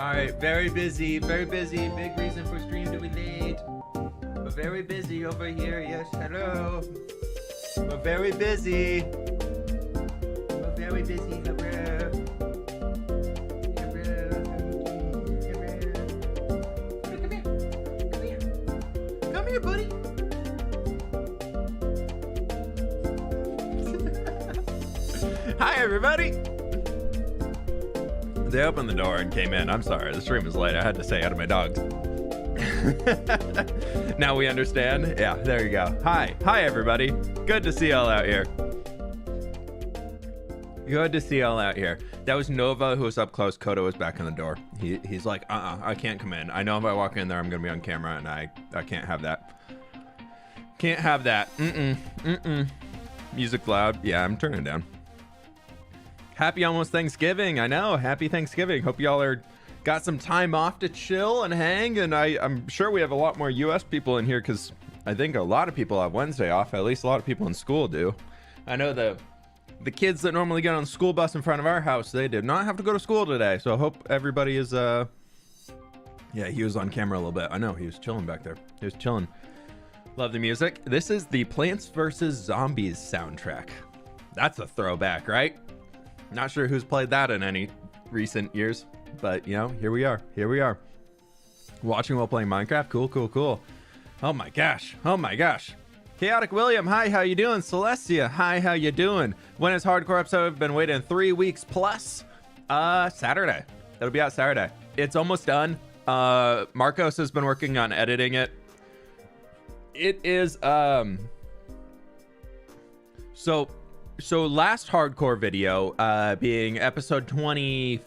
Alright, very busy, big reason for stream to be late. We're very busy over here, yes, hello. We're very busy. We're very busy, hello. Come here, buddy. Hi, everybody. They opened the door and came in. I'm sorry, the stream was late. I had to say hi to my dogs. Now we understand. Yeah, there you go. Hi, everybody. Good to see y'all out here. Good to see y'all out here. That was Nova who was up close. Kodo was back in the door. He's like, I can't come in. I know if I walk in there, I'm gonna be on camera, and I can't have that. Can't have that. Music loud. Yeah, I'm turning it down. Happy almost Thanksgiving. I know. Happy Thanksgiving. Hope y'all are got some time off to chill and hang. And I'm sure we have a lot more US people in here because I think a lot of people have Wednesday off. At least a lot of people in school do. I know the kids that normally get on the school bus in front of our house, they did not have to go to school today. So I hope everybody is yeah, he was on camera a little bit. I know he was chilling back there. He was chilling. Love the music. This is the Plants vs. Zombies soundtrack. That's a throwback, right? Not sure who's played that in any recent years, but you know, here we are. Watching while playing Minecraft. Cool. Oh my gosh. Chaotic William, hi, how you doing? Celestia, hi, how you doing? When is hardcore episode? I've been waiting 3 weeks plus. Saturday. It'll be out Saturday. It's almost done. Marcos has been working on editing it. It is So last hardcore video, being episode 23,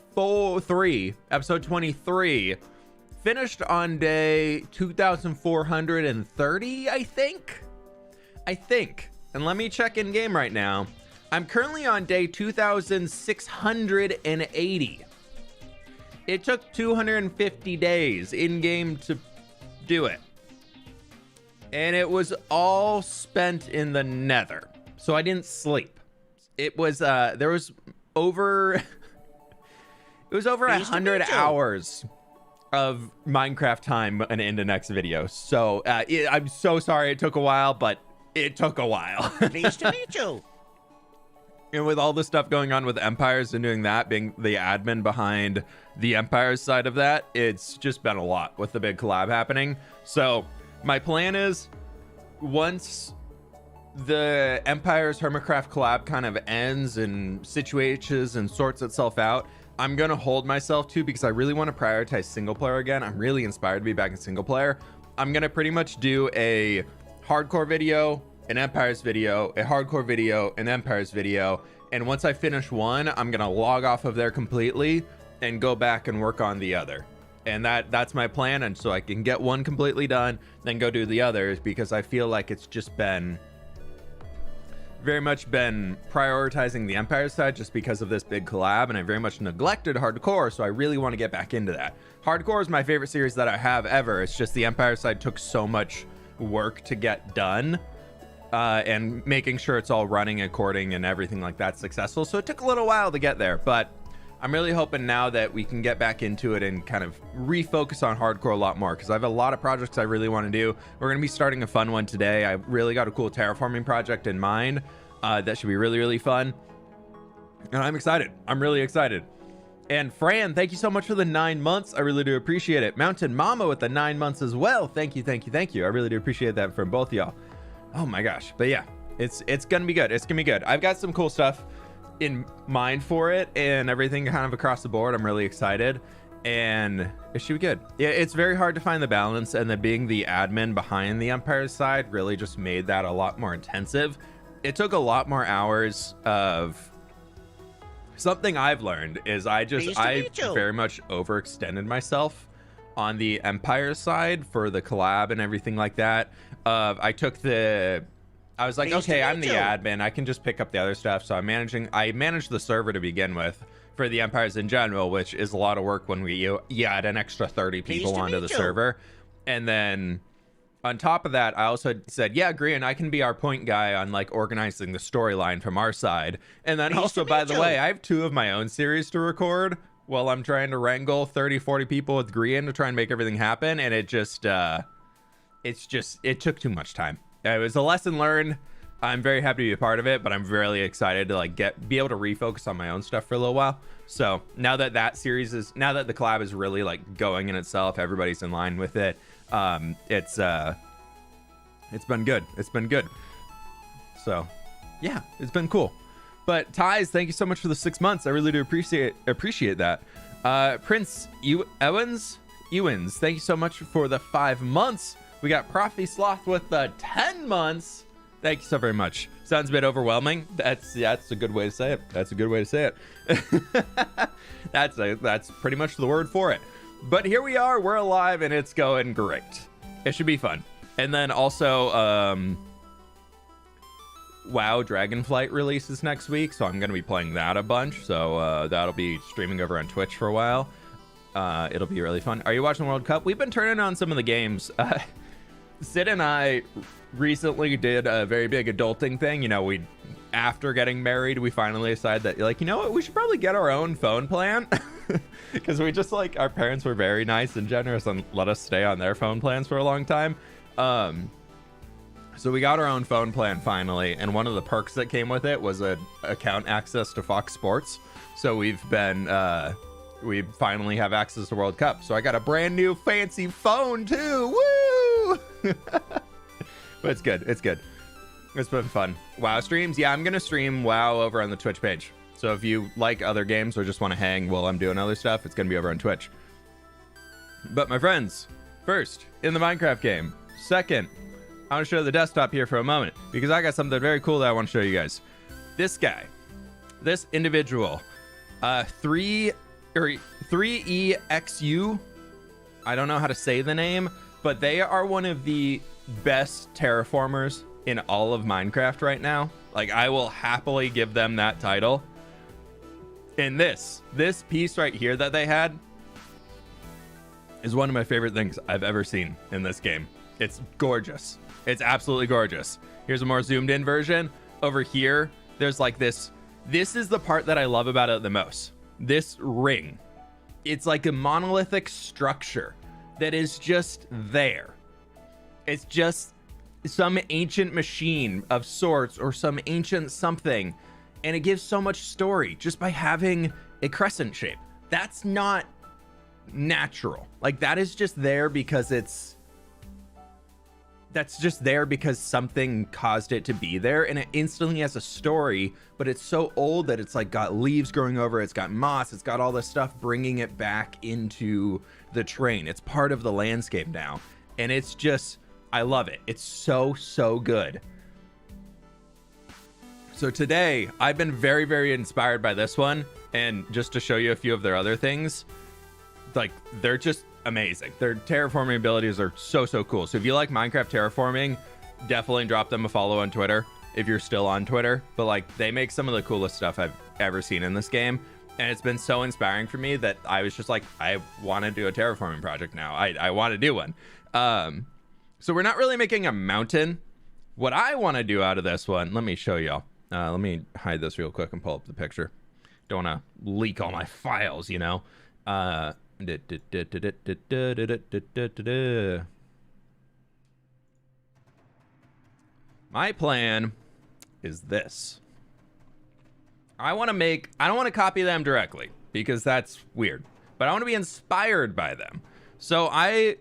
finished on day 2430, I think. And let me check in game right now. I'm currently on day 2680. It took 250 days in game to do it. And it was all spent in the nether. So I didn't sleep. It was there was over 100 hours of Minecraft time into next video. So I'm so sorry it took a while, but it took a while. Pleased to meet you. And with all the stuff going on with Empires and doing that, being the admin behind the Empires side of that, it's just been a lot with the big collab happening. So my plan is once the Empire's Hermitcraft collab kind of ends and situates and sorts itself out, I'm gonna hold myself to, because I really want to prioritize single player again. I'm really inspired to be back in single player. I'm gonna pretty much do a hardcore video, an Empires video, a hardcore video, an Empires video, and once I finish one, I'm gonna log off of there completely and go back and work on the other. And that's my plan, and so I can get one completely done, then go do the others, because I feel like it's just very much been prioritizing the Empire side just because of this big collab, and I very much neglected hardcore, so I really want to get back into that. Hardcore is my favorite series that I have ever. It's just the Empire side took so much work to get done, and making sure it's all running according and everything like that successful, so it took a little while to get there, but I'm really hoping now that we can get back into it and kind of refocus on hardcore a lot more, because I have a lot of projects I really want to do. We're going to be starting a fun one today. I really got a cool terraforming project in mind that should be really fun, and I'm excited. I'm really excited. And Fran, thank you so much for the 9 months. I really do appreciate it. Mountain Mama with the 9 months as well. Thank you. I really do appreciate that from both y'all. Oh my gosh. But yeah, it's gonna be good. I've got some cool stuff in mind for it and everything kind of across the board. I'm really excited, and it should be good. Yeah, it's very hard to find the balance, and then being the admin behind the Empire side really just made that a lot more intensive. It took a lot more hours of something I've learned is I very much overextended myself on the Empire side for the collab and everything like that. I was like, okay, I'm the admin. I can just pick up the other stuff. So I managed the server to begin with for the Empires in general, which is a lot of work when we add an extra 30 people onto the server. And then on top of that, I also said, yeah, Grian, I can be our point guy on like organizing the storyline from our side. And then also, by the way, I have 2 of my own series to record while I'm trying to wrangle 30-40 people with Grian to try and make everything happen, and it just it took too much time. It was a lesson learned. I'm very happy to be a part of it, but I'm really excited to like be able to refocus on my own stuff for a little while. So now that the collab is really like going in itself, everybody's in line with it. It's been good. It's been good. So yeah, it's been cool. But Ties, thank you so much for the 6 months. I really do appreciate that. Prince Ewans, thank you so much for the 5 months. We got Profi Sloth with the 10 months. Thank you so very much. Sounds a bit overwhelming. That's a good way to say it. That's a good way to say it. That's pretty much the word for it. But here we are. We're alive, and it's going great. It should be fun. And then also, WoW Dragonflight releases next week, so I'm going to be playing that a bunch. So that'll be streaming over on Twitch for a while. It'll be really fun. Are you watching the World Cup? We've been turning on some of the games. Sid and I recently did a very big adulting thing. You know, after getting married, we finally decided that, like, you know what, we should probably get our own phone plan. Because we just, like, our parents were very nice and generous and let us stay on their phone plans for a long time. So we got our own phone plan finally, and one of the perks that came with it was account access to Fox Sports. So we finally have access to World Cup. So I got a brand new fancy phone too. Woo! But it's good. It's good. It's been fun. WoW streams. Yeah, I'm going to stream WoW over on the Twitch page. So if you like other games or just want to hang while I'm doing other stuff, it's going to be over on Twitch. But my friends, first, in the Minecraft game. Second, I want to show the desktop here for a moment because I got something very cool that I want to show you guys. This guy, this individual, 3EXU. I don't know how to say the name, but they are one of the best terraformers in all of Minecraft right now. Like, I will happily give them that title. And this piece right here that they had is one of my favorite things I've ever seen in this game. It's gorgeous. It's absolutely gorgeous. Here's a more zoomed in version. Over here, there's like this. This is the part that I love about it the most. This ring. It's like a monolithic structure that is just there. It's just some ancient machine of sorts or some ancient something. And it gives so much story just by having a crescent shape. That's not natural. Like, that is just there because that's just there because something caused it to be there, and it instantly has a story, but it's so old that it's like got leaves growing over it, it's got moss, it's got all this stuff bringing it back into the terrain. It's part of the landscape now, and it's just, I love it. It's so good. So today, I've been very, very inspired by this one, and just to show you a few of their other things, like, they're just amazing. Their terraforming abilities are so cool. So if you like Minecraft terraforming, definitely drop them a follow on Twitter if you're still on Twitter. But like, they make some of the coolest stuff I've ever seen in this game, and it's been so inspiring for me that I was just like, I want to do a terraforming project now. I want to do one. So we're not really making a mountain. What I want to do out of this one, let me show y'all. Let me hide this real quick and pull up the picture. Don't want to leak all my files, you know. My plan is this. I don't want to copy them directly because that's weird, but I want to be inspired by them. So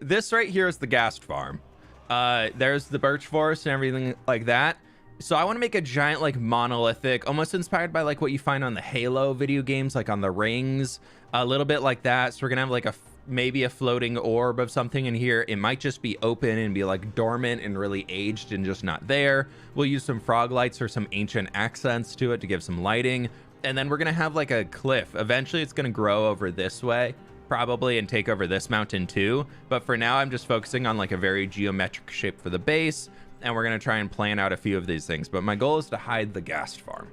this right here is the ghast farm. There's the birch forest and everything like that. So I want to make a giant, like, monolithic, almost inspired by like what you find on the Halo video games, like on the rings, a little bit like that. So we're gonna have like maybe a floating orb of something in here. It might just be open and be like dormant and really aged and just not there. We'll use some frog lights or some ancient accents to it to give some lighting. And then we're gonna have like a cliff. Eventually it's gonna grow over this way probably and take over this mountain too. But for now, I'm just focusing on like a very geometric shape for the base. And we're gonna try and plan out a few of these things. But my goal is to hide the ghast farm.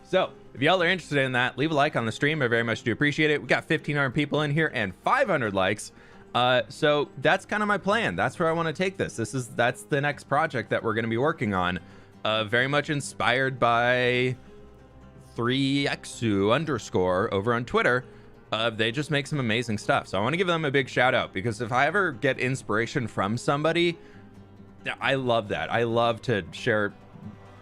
So if y'all are interested in that, leave a like on the stream. I very much do appreciate it. We got 1,500 people in here and 500 likes. So that's kind of my plan. That's where I want to take this. That's the next project that we're going to be working on. Very much inspired by 3xu_ over on Twitter. They just make some amazing stuff. So I want to give them a big shout out, because if I ever get inspiration from somebody, I love that. I love to share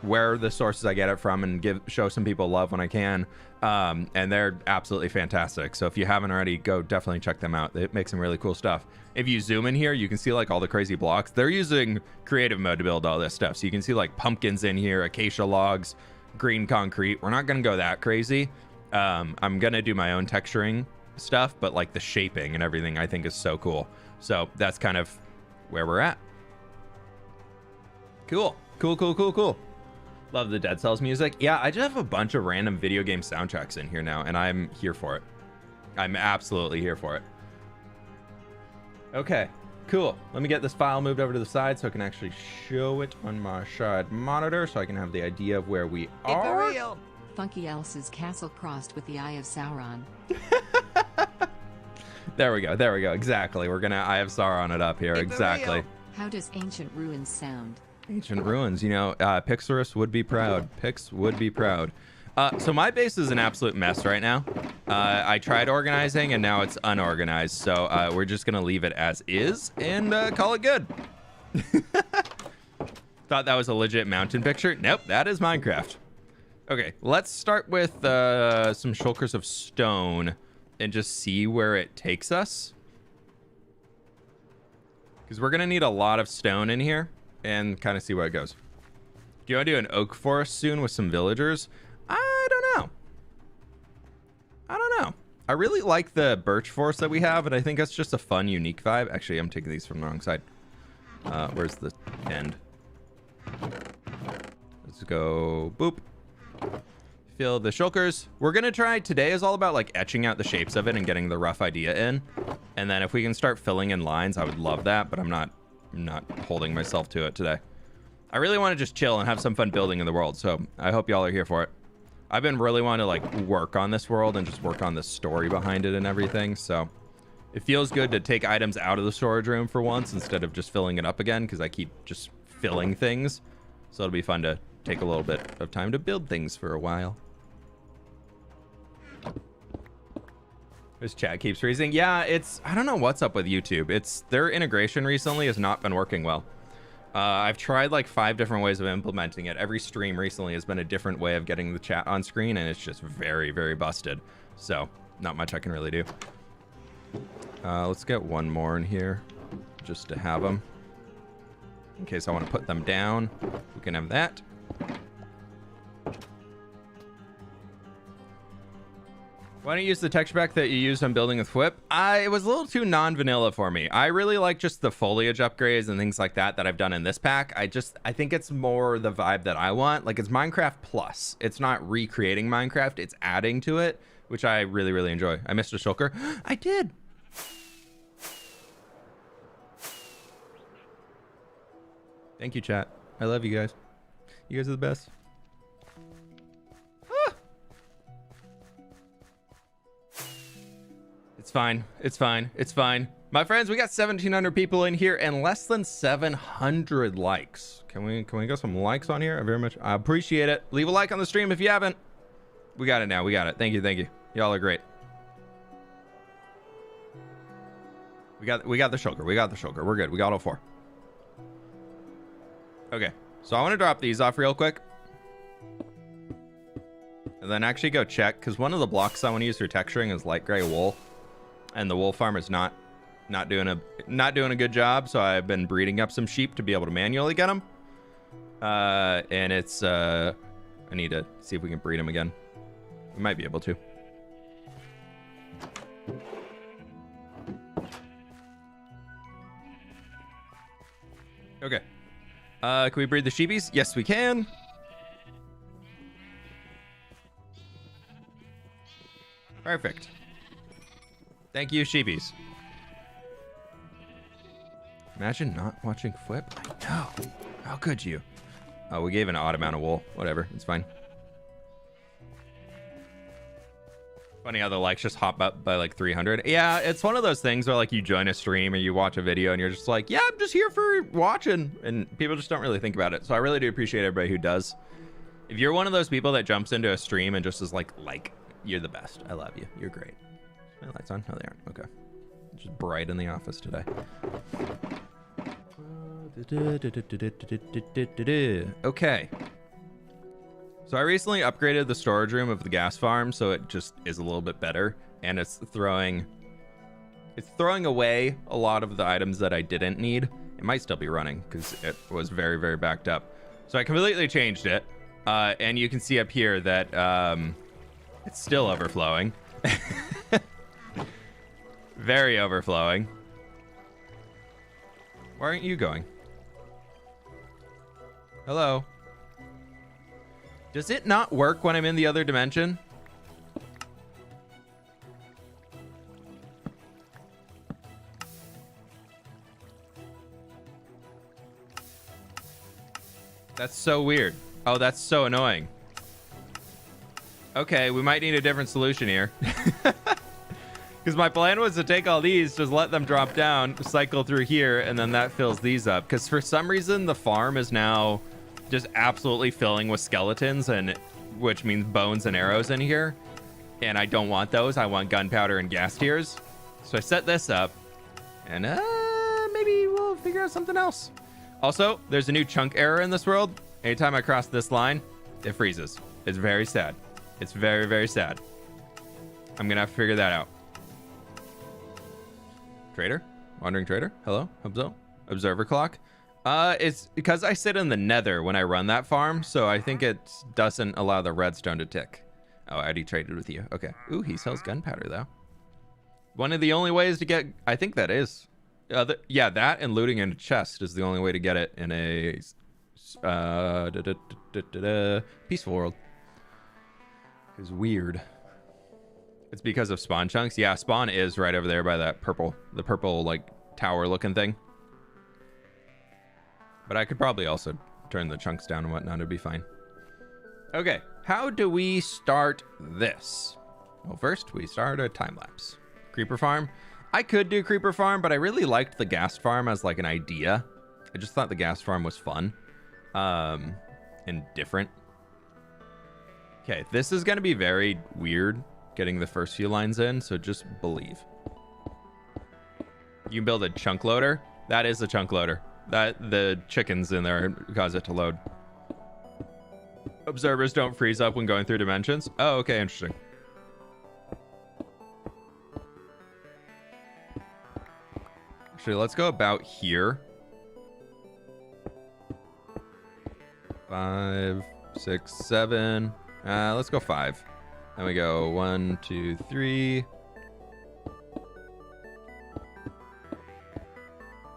where the sources I get it from and show some people love when I can. And they're absolutely fantastic. So if you haven't already, go definitely check them out. They make some really cool stuff. If you zoom in here, you can see like all the crazy blocks. They're using creative mode to build all this stuff. So you can see like pumpkins in here, acacia logs, green concrete. We're not going to go that crazy. I'm going to do my own texturing stuff, but like the shaping and everything I think is so cool. So that's kind of where we're at. Cool. Love the Dead Cells music. Yeah, I just have a bunch of random video game soundtracks in here now, and I'm here for it. I'm absolutely here for it. Okay, cool. Let me get this file moved over to the side so I can actually show it on my side monitor so I can have the idea of where we are. Real. Funky Else's castle crossed with the Eye of Sauron. There we go. Exactly. We're gonna Eye of Sauron it up here. Exactly. How does Ancient Ruins sound? Ancient Ruins, you know, Pixarus would be proud. Pix would be proud. So my base is an absolute mess right now. I tried organizing and now it's unorganized. So we're just going to leave it as is and call it good. Thought that was a legit mountain picture. Nope, that is Minecraft. Okay, let's start with some shulkers of stone and just see where it takes us. Because we're going to need a lot of stone in here. And kind of see where it goes. Do you want to do an oak forest soon with some villagers? I don't know. I really like the birch forest that we have, and I think that's just a fun, unique vibe. Actually, I'm taking these from the wrong side. Where's the end? Let's go. Boop. Fill the shulkers. We're going to try. Today is all about like etching out the shapes of it and getting the rough idea in. And then if we can start filling in lines, I would love that, but I'm not holding myself to it today. I really want to just chill and have some fun building in the world, so I hope y'all are here for it. I've been really wanting to like work on this world and just work on the story behind it and everything, so it feels good to take items out of the storage room for once instead of just filling it up again, because I keep just filling things. So it'll be fun to take a little bit of time to build things for a while. This chat keeps freezing. Yeah, I don't know what's up with YouTube. Their integration recently has not been working well. I've tried like 5 different ways of implementing it. Every stream recently has been a different way of getting the chat on screen, and it's just very, very busted. So not much I can really do. Let's get one more in here just to have them. In case I want to put them down, we can have that. Why don't you use the texture pack that you used on building with fWhip? It was a little too non-vanilla for me. I really like just the foliage upgrades and things like that I've done in this pack. I think it's more the vibe that I want. Like, it's Minecraft plus. It's not recreating Minecraft. It's adding to it, which I really, really enjoy. I missed a shulker. I did. Thank you, chat. I love you guys. You guys are the best. It's fine. My friends, we got 1,700 people in here and less than 700 likes. Can we get some likes on here? I appreciate it. Leave a like on the stream if you haven't. We got it now. We got it. Thank you. Y'all are great. We got the shulker. We're good. We got all 4. Okay. So I want to drop these off real quick. And then actually go check, because one of the blocks I want to use for texturing is light gray wool. And the wool farm is not doing a good job, so I've been breeding up some sheep to be able to manually get them. And it's I need to see if we can breed them again. We might be able to. Okay. Can we breed the sheepies? Yes, we can. Perfect. Thank you, sheepies. Imagine not watching fWhip. I know. How could you? Oh, we gave an odd amount of wool. Whatever. It's fine. Funny how the likes just hop up by like 300. Yeah, it's one of those things where like you join a stream or you watch a video and you're just like, yeah, I'm just here for watching. And people just don't really think about it. So I really do appreciate everybody who does. If you're one of those people that jumps into a stream and just is like, you're the best. I love you. You're great. My lights on? No, they aren't. Okay. It's just bright in the office today. Okay. So I recently upgraded the storage room of the gas farm, so it just is a little bit better, and it's throwing away a lot of the items that I didn't need. It might still be running because it was very, very backed up. So I completely changed it, and you can see up here that it's still overflowing. Very overflowing. Why aren't you going? Hello? Does it not work when I'm in the other dimension? That's so weird. Oh, that's so annoying. Okay, we might need a different solution here. Because my plan was to take all these, just let them drop down, cycle through here, and then that fills these up. Because for some reason, the farm is now just absolutely filling with skeletons, and which means bones and arrows in here. And I don't want those. I want gunpowder and gas tiers. So I set this up, and maybe we'll figure out something else. Also, there's a new chunk error in this world. Anytime I cross this line, it freezes. It's very sad. It's very, very sad. I'm going to have to figure that out. Trader? Wandering trader? Hello? Hubzo? Observer clock? It's because I sit in the nether when I run that farm, so I think it doesn't allow the redstone to tick. Oh, I already traded with you. Okay. Ooh, he sells gunpowder, though. One of the only ways to get... I think that is... yeah, that and looting in a chest is the only way to get it in a... peaceful world. It's weird. It's because of spawn chunks. Yeah, spawn is right over there by that purple, the purple like tower looking thing. But I could probably also turn the chunks down and whatnot. It'd be fine. Okay, how do we start this? Well, first we start a time lapse. Creeper farm. I could do creeper farm, but I really liked the gas farm as like an idea. I just thought the gas farm was fun, and different. Okay, this is gonna be very weird getting the first few lines in, so just believe. You can build a chunk loader. That is a chunk loader. That the chickens in there cause it to load. Observers don't freeze up when going through dimensions. Oh, okay, interesting. Actually, let's go about here. 5, 6, 7. Let's go 5. Then we go 1, 2, 3.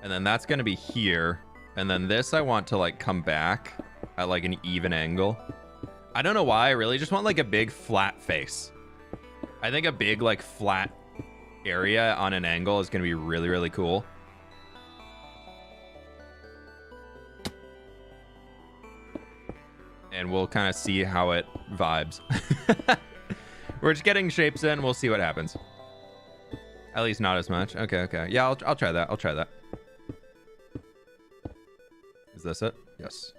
And then that's going to be here. And then this I want to like come back at like an even angle. I don't know why. I really just want like a big flat face. I think a big like flat area on an angle is going to be really, really cool. And we'll kind of see how it vibes. We're just getting shapes in. We'll see what happens. At least not as much. Okay, okay. Yeah, I'll try that. I'll try that. Is this it? Yes.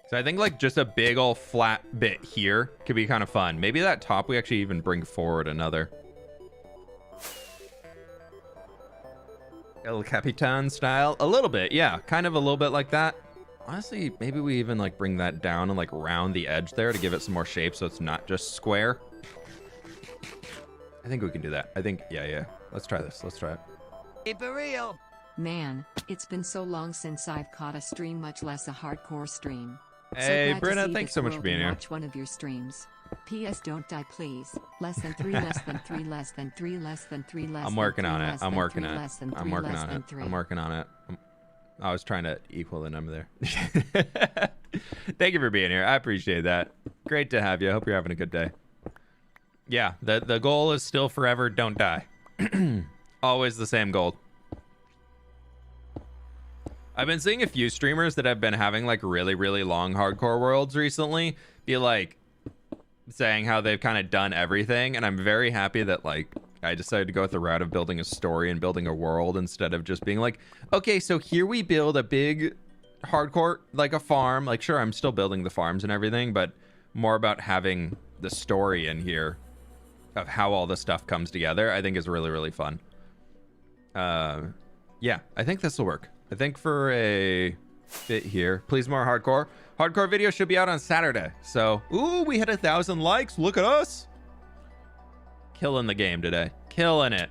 So I think like just a big old flat bit here could be kind of fun. Maybe that top we actually even bring forward another. El Capitan style. A little bit, yeah. Kind of a little bit like that. Honestly, maybe we even like bring that down and like round the edge there to give it some more shape so it's not just square. I think we can do that. I think, yeah. Let's try this. Let's try it. Keep it real. Man, it's been so long since I've caught a stream, much less a hardcore stream. Hey, Brenna, thanks so much for being here. Watch one of your streams. P.S. Don't die, please. Less than 3, less than 3, less than 3, less than 3, less than 3. I'm working on it. I'm working on it. I'm working on it. I'm working on it. I was trying to equal the number there. Thank you for being here. I appreciate that. Great to have you. I hope you're having a good day. Yeah, the goal is still forever don't die. Always the same goal. I've been seeing a few streamers that have been having like really, really long hardcore worlds recently be like saying how they've kind of done everything, and I'm very happy that like I decided to go with the route of building a story and building a world instead of just being like, okay, so here we build a big hardcore, like a farm. Like, sure, I'm still building the farms and everything, but more about having the story in here of how all this stuff comes together, I think is really, really fun. Yeah, I think this will work. I think for a bit here, please more hardcore. Hardcore video should be out on Saturday. So, ooh, we hit 1,000 likes. Look at us. Killing the game today. Killing it.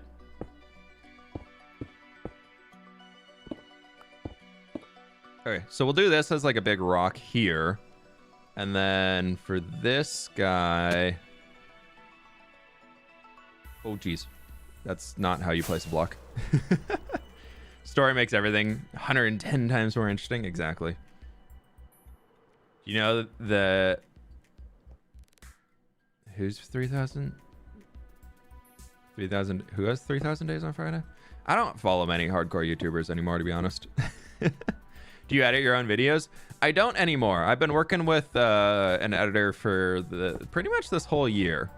Okay, so we'll do this as like a big rock here. And then for this guy... Oh, geez. That's not how you place a block. Story makes everything 110 times more interesting. Exactly. You know the... Who's 3,000? 3,000... Who has 3,000 days on Friday? I don't follow many hardcore YouTubers anymore, to be honest. Do you edit your own videos? I don't anymore. I've been working with an editor for pretty much this whole year.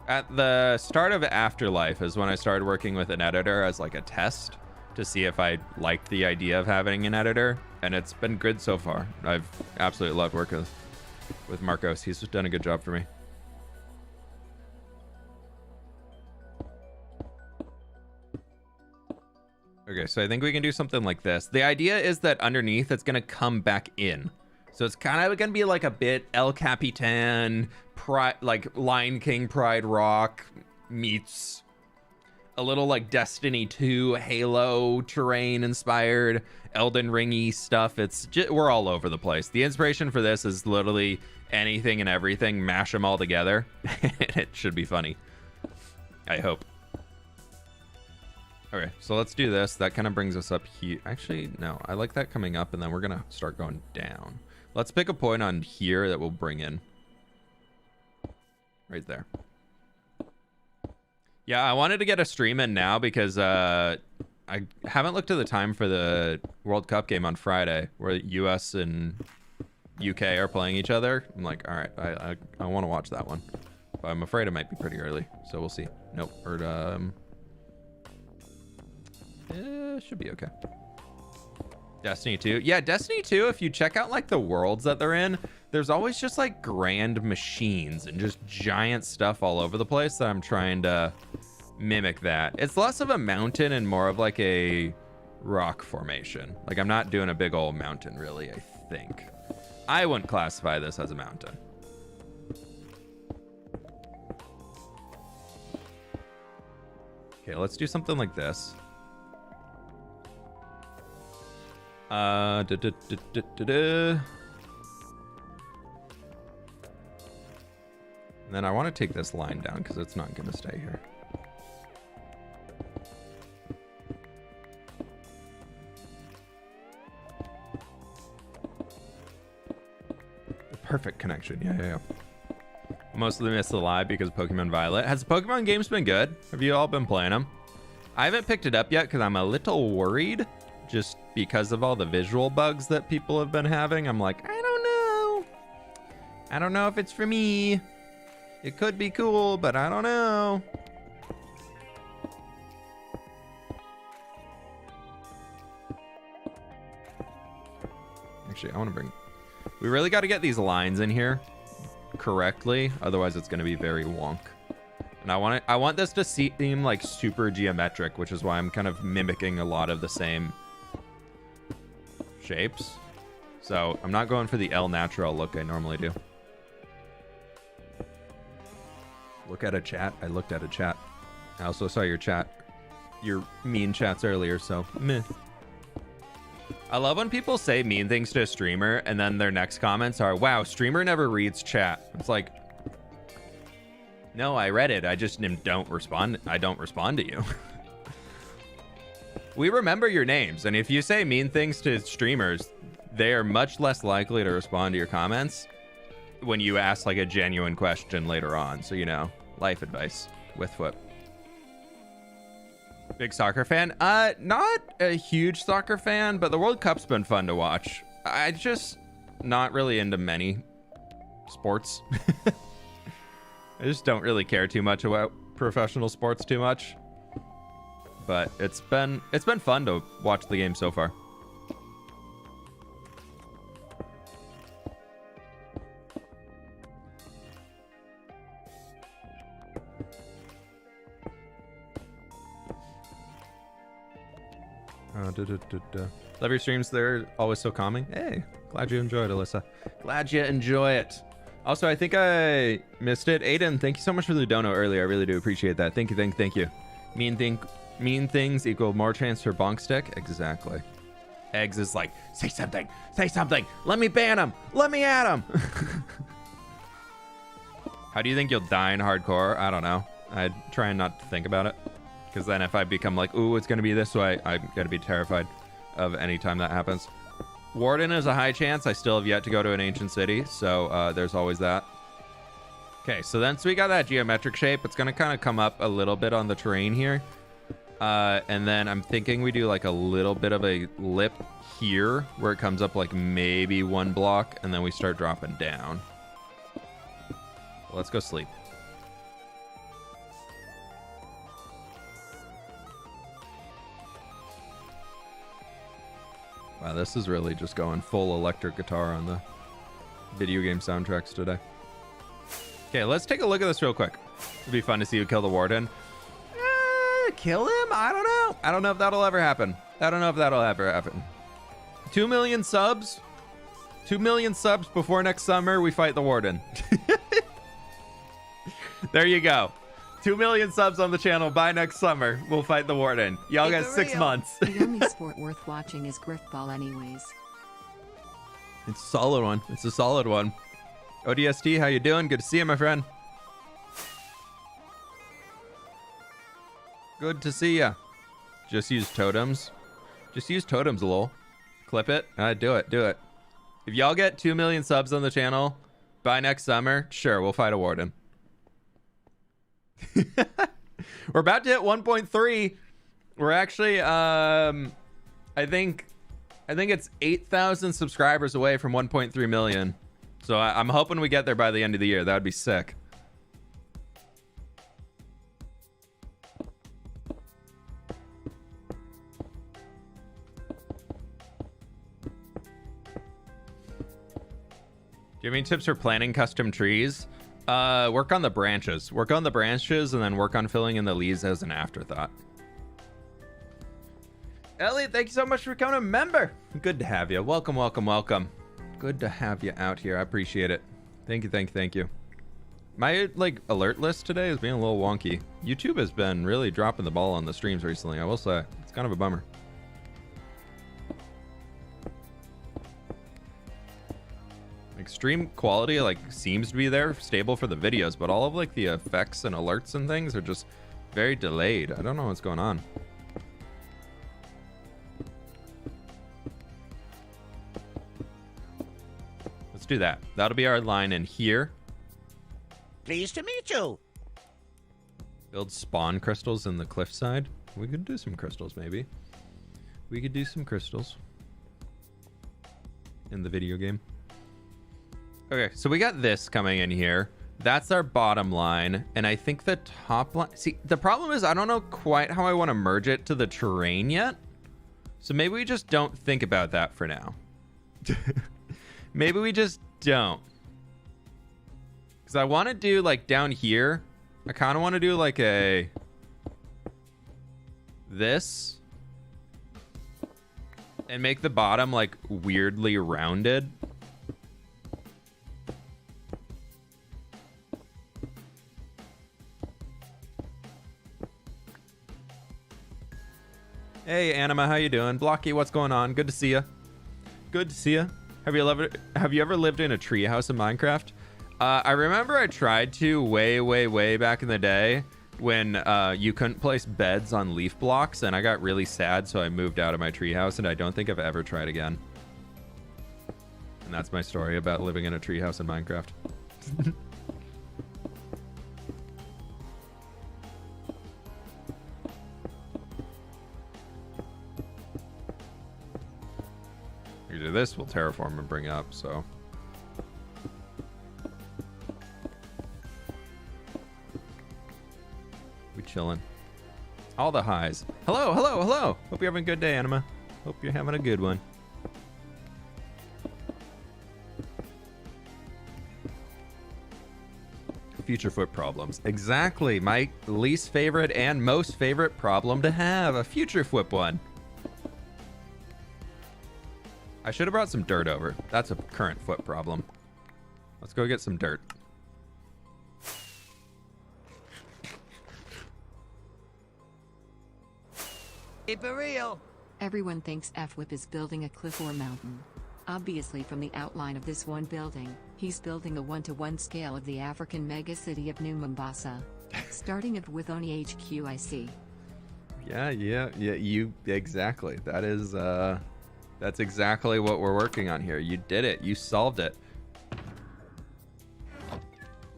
At the start of Afterlife is when I started working with an editor as like a test to see if I liked the idea of having an editor, and it's been good so far. I've absolutely loved working with Marcos. He's done a good job for me. Okay, so I think we can do something like this. The idea is that underneath it's gonna come back in. So it's kind of gonna be like a bit El Capitan, like Lion King Pride Rock meets a little like Destiny 2 Halo terrain inspired, Elden Ring-y stuff. It's just, we're all over the place. The inspiration for this is literally anything and everything, mash them all together. It should be funny. I hope. Okay, so let's do this. That kind of brings us up here. Actually, no, I like that coming up, and then we're gonna start going down. Let's pick a point on here that we'll bring in. Right there. Yeah, I wanted to get a stream in now because I haven't looked at the time for the World Cup game on Friday, where US and UK are playing each other. I'm like, all right, I want to watch that one, but I'm afraid it might be pretty early, so we'll see. Nope, or should be okay. Destiny 2. Yeah, Destiny 2, if you check out like the worlds that they're in, there's always just like grand machines and just giant stuff all over the place that I'm trying to mimic that. It's less of a mountain and more of like a rock formation. Like I'm not doing a big old mountain really, I think. I wouldn't classify this as a mountain. Okay, let's do something like this. And then I want to take this line down because it's not going to stay here. The perfect connection. Yeah. Mostly missed the live because of Pokemon Violet. Has the Pokemon games been good? Have you all been playing them? I haven't picked it up yet because I'm a little worried. Just because of all the visual bugs that people have been having. I'm like, I don't know. I don't know if it's for me. It could be cool, but I don't know. Actually, I want to bring... We really got to get these lines in here correctly. Otherwise, it's going to be very wonk. And I want this to seem like super geometric, which is why I'm kind of mimicking a lot of the same shapes. So I'm not going for the El Natural look I normally do. Look at a chat. I looked at a chat. I also saw your chat, your mean chats earlier, so meh. I love when people say mean things to a streamer and then their next comments are, wow, streamer never reads chat. It's like, no, I read it. I just don't respond. I don't respond to you. We remember your names, and if you say mean things to streamers, they are much less likely to respond to your comments when you ask like a genuine question later on. So, you know, life advice with fWhip. Big soccer fan? Not a huge soccer fan, but the World Cup's been fun to watch. I just not really into many sports. I just don't really care too much about professional sports too much, but it's been fun to watch the game so far. Love your streams. They're always so calming. Hey, glad you enjoyed, Alyssa. Glad you enjoy it. Also, I think I missed it. Aiden, thank you so much for the dono earlier. I really do appreciate that. Thank you. Mean things equal more chance for bonk stick. Exactly. Eggs is like, say something. Let me ban him. Let me at him. How do you think you'll die in hardcore? I don't know. I'd try not to think about it. Because then if I become like, ooh, it's going to be this way, I'm going to be terrified of any time that happens. Warden is a high chance. I still have yet to go to an ancient city, so there's always that. Okay, so then we got that geometric shape. It's going to kind of come up a little bit on the terrain here. And then I'm thinking we do like a little bit of a lip here where it comes up like maybe 1 block, and then we start dropping down. Let's go sleep. Wow, this is really just going full electric guitar on the video game soundtracks today. Okay, let's take a look at this real quick. It'd be fun to see you kill the warden. Kill him? I don't know. I don't know if that'll ever happen. 2 million subs? 2 million subs before next summer, we fight the warden. There you go. 2 million subs on the channel by next summer. We'll fight the warden. Y'all got 6 months. The only sport worth watching is griftball anyways. It's a solid one. It's a solid one. ODST, how you doing? Good to see you, my friend. Good to see ya. Just use totems. Just use totems, lol. Clip it. Do it. If y'all get 2 million subs on the channel by next summer, sure, we'll fight a warden. We're about to hit 1.3. We're actually I think it's 8,000 subscribers away from 1.3 million. So I'm hoping we get there by the end of the year. That would be sick. Do you have any tips for planting custom trees? Work on the branches. Work on the branches and then work on filling in the leaves as an afterthought. Elliot, thank you so much for becoming a member. Good to have you. Welcome. Good to have you out here. I appreciate it. Thank you. My alert list today is being a little wonky. YouTube has been really dropping the ball on the streams recently, I will say. It's kind of a bummer. Stream quality seems to be there, stable for the videos, but all of the effects and alerts and things are just very delayed. I don't know what's going on. Let's do that. That'll be our line in here. Pleased to meet you. Build spawn crystals in the cliffside. We could do some crystals, maybe. We could do some crystals in the video game. Okay, so we got this coming in here. That's our bottom line. And I think the top line... See, the problem is I don't know quite how I want to merge it to the terrain yet. So maybe we just don't think about that for now. Maybe we just don't. Because I want to do, down here. I kind of want to do, a... This. And make the bottom, weirdly rounded. Hey Anima, how you doing? Blocky, what's going on? Good to see you. Have you ever lived in a treehouse in Minecraft? I remember I tried to way back in the day when you couldn't place beds on leaf blocks, and I got really sad, so I moved out of my treehouse, and I don't think I've ever tried again. And that's my story about living in a treehouse in Minecraft. Either this will terraform and bring up, so. chilling. All the highs. Hello, hello, hello. Hope you're having a good day, Anima. Hope you're having a good one. Future foot problems. Exactly. My least favorite and most favorite problem to have. A future flip one. I should have brought some dirt over. That's a current foot problem. Let's go get some dirt. Keep it real. Everyone thinks fWhip is building a cliff or mountain. Obviously, from the outline of this one building, he's building a 1-to-1 scale of the African megacity of New Mombasa. Starting it with only HQ, I see. Yeah, you exactly. That is that's exactly what we're working on here. You did it. You solved it.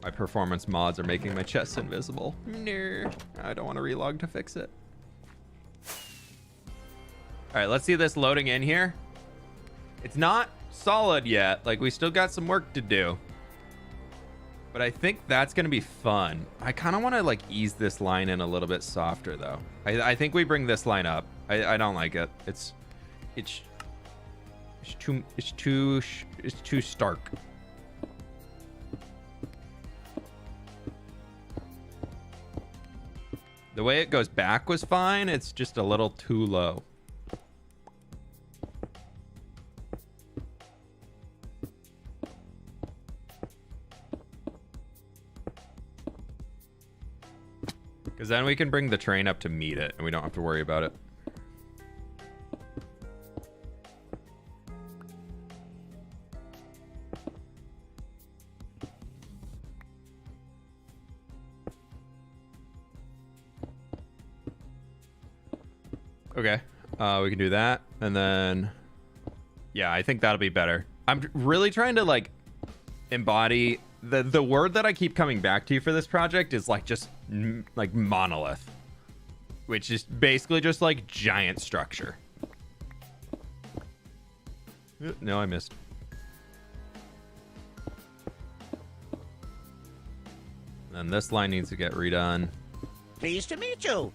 My performance mods are making my chest invisible. No, I don't want to relog to fix it. All right, let's see this loading in here. It's not solid yet. Like, we still got some work to do. But I think that's going to be fun. I kind of want to, like, ease this line in a little bit softer, though. I think we bring this line up. I don't like it. It's too stark. The way it goes back was fine. It's just a little too low. Because then we can bring the train up to meet it, and we don't have to worry about it. Okay, we can do that, and then, yeah, I think that'll be better. I'm really trying to, like, embody the word that I keep coming back to for this project is like just like monolith, which is basically just like giant structure. No, I missed. And this line needs to get redone. Pleased to meet you.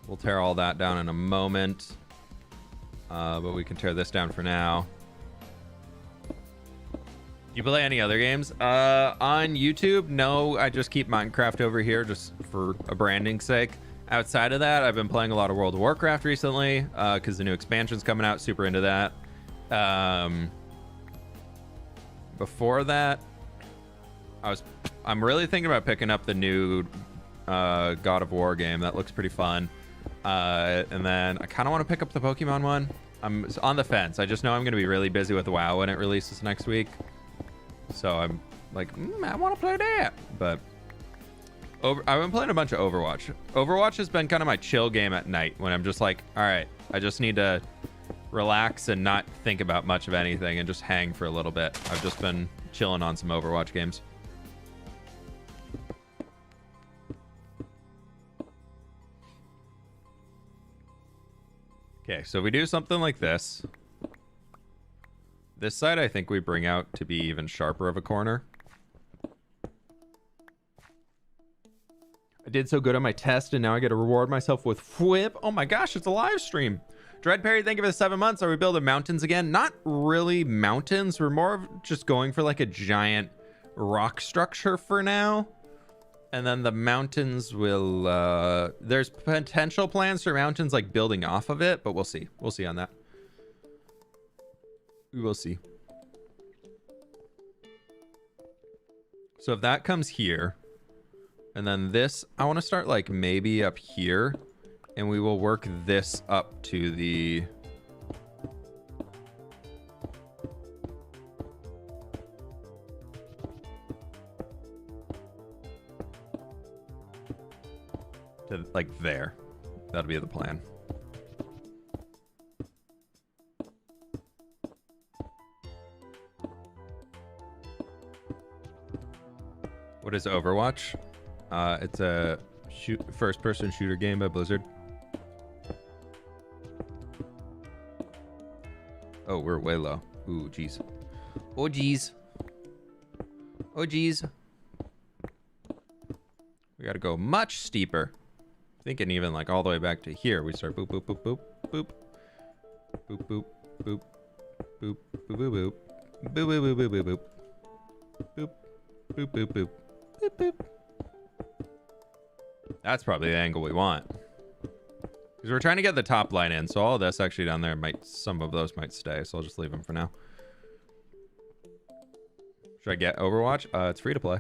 We'll tear all that down in a moment, but we can tear this down for now. You play any other games? On YouTube, no. I just keep Minecraft over here just for a branding sake. Outside of that, I've been playing a lot of World of Warcraft recently because the new expansion's coming out. Super into that. Before that, I'm really thinking about picking up the new God of War game. That looks pretty fun. And then I kind of want to pick up the Pokemon one. I'm on the fence. I just know I'm going to be really busy with WoW when it releases next week. So I'm like, I want to play that. But I've been playing a bunch of Overwatch. Overwatch has been kind of my chill game at night when I'm just like, all right, I just need to relax and not think about much of anything and just hang for a little bit. I've just been chilling on some Overwatch games. Okay, so we do something like this. This side, I think we bring out to be even sharper of a corner. I did so good on my test, and now I get to reward myself with fWhip. Oh my gosh, it's a live stream. Dread Perry, thank you for the 7 months. Are we building mountains again? Not really mountains. We're more of just going for like a giant rock structure for now. And then the mountains will... there's potential plans for mountains like building off of it, but we'll see. We'll see on that. We will see. So if that comes here, and then this, I want to start like maybe up here, and we will work this up to the... to like there. That'll be the plan. What is Overwatch? It's a first-person shooter game by Blizzard. Oh, we're way low. Ooh, jeez. Oh, jeez. Oh, jeez. We got to go much steeper. Thinking even like all the way back to here. We start boop, boop, boop, boop, boop. Boop, boop, boop. Boop, boop, boop, boop. Boop, boop, boop, boop, boop, boop. Boop, boop, boop, boop. Boop, boop. That's probably the angle we want. Because we're trying to get the top line in. So all of this actually down there might, some of those might stay. So I'll just leave them for now. Should I get Overwatch? It's free to play.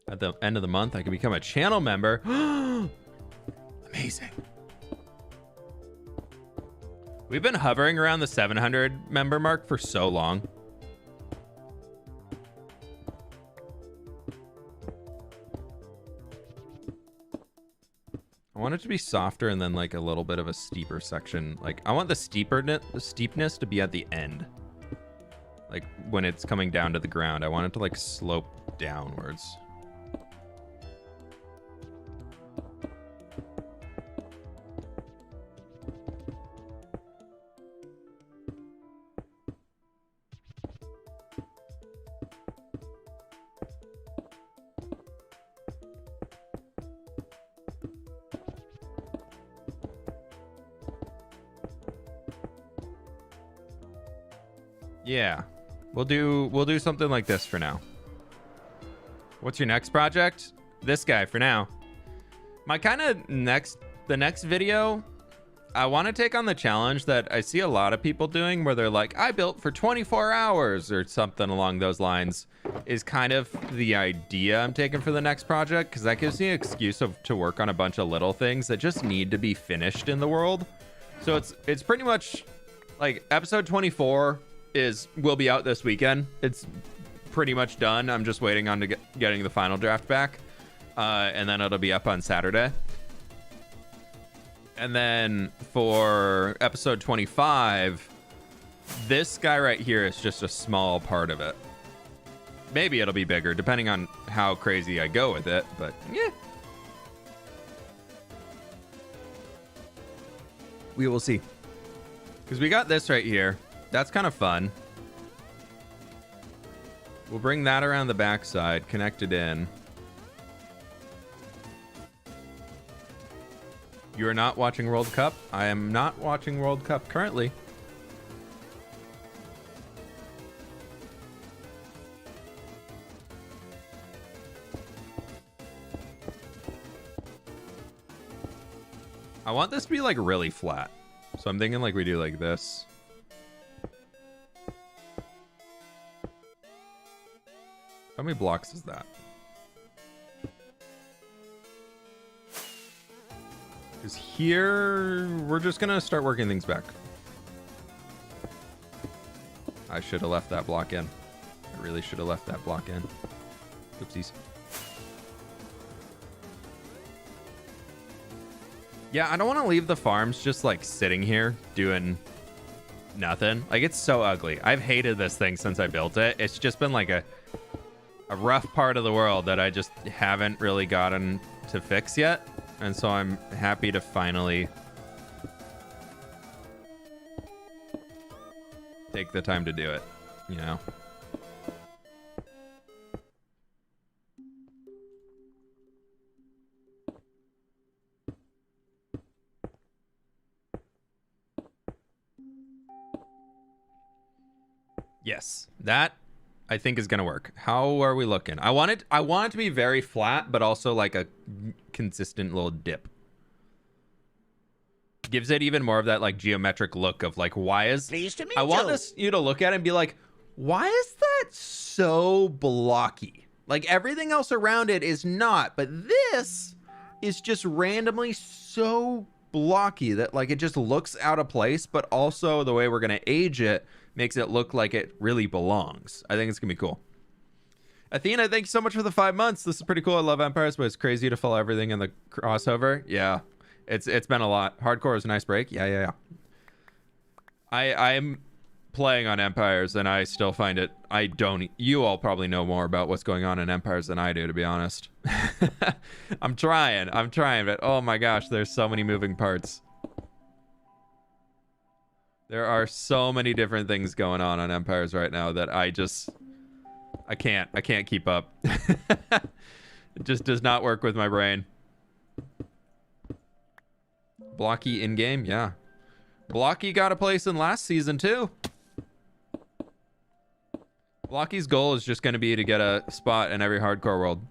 At the end of the month, I can become a channel member. Amazing. We've been hovering around the 700 member mark for so long. I want it to be softer and then like a little bit of a steeper section. Like I want the steepness to be at the end. Like when it's coming down to the ground, I want it to like slope downwards. Yeah, we'll do something like this for now. What's your next project? This guy for now. My kind of the next video, I want to take on the challenge that I see a lot of people doing where they're like, I built for 24 hours or something along those lines, is kind of the idea I'm taking for the next project, because that gives me an excuse to work on a bunch of little things that just need to be finished in the world. So it's pretty much like episode 24 will be out this weekend. It's pretty much done. I'm just waiting on getting the final draft back, and then it'll be up on Saturday. And then for episode 25, this guy right here is just a small part of it. Maybe it'll be bigger depending on how crazy I go with it, but yeah, we will see. Because we got this right here. That's kind of fun. We'll bring that around the backside, connect it in. You are not watching World Cup? I am not watching World Cup currently. I want this to be like really flat. So I'm thinking like we do like this. How many blocks is that? Because here, we're just going to start working things back. I should have left that block in. I really should have left that block in. Oopsies. Yeah, I don't want to leave the farms just like sitting here doing nothing. Like, it's so ugly. I've hated this thing since I built it. It's just been like a rough part of the world that I just haven't really gotten to fix yet. And so I'm happy to finally take the time to do it, you know? Yes, that I think is gonna work. How are we looking? I want it to be very flat, but also like a consistent little dip. Gives it even more of that like geometric look of like, why is... Pleased to meet I want you. you to look at it and be like, why is that so blocky? Like everything else around it is not, but this is just randomly so blocky that like it just looks out of place, but also the way we're gonna age it makes it look like it really belongs. I think it's gonna be cool. Athena, thank you so much for the 5 months. This is pretty cool. I love Empires, but it's crazy to follow everything in the crossover. Yeah, it's been a lot. Hardcore is a nice break. Yeah. I'm playing on Empires, and I still find it. You all probably know more about what's going on in Empires than I do, to be honest. I'm trying, but oh my gosh, there's so many moving parts. There are so many different things going on Empires right now that I can't keep up. It just does not work with my brain. Blocky in-game, yeah. Blocky got a place in last season too. Blocky's goal is just going to be to get a spot in every hardcore world.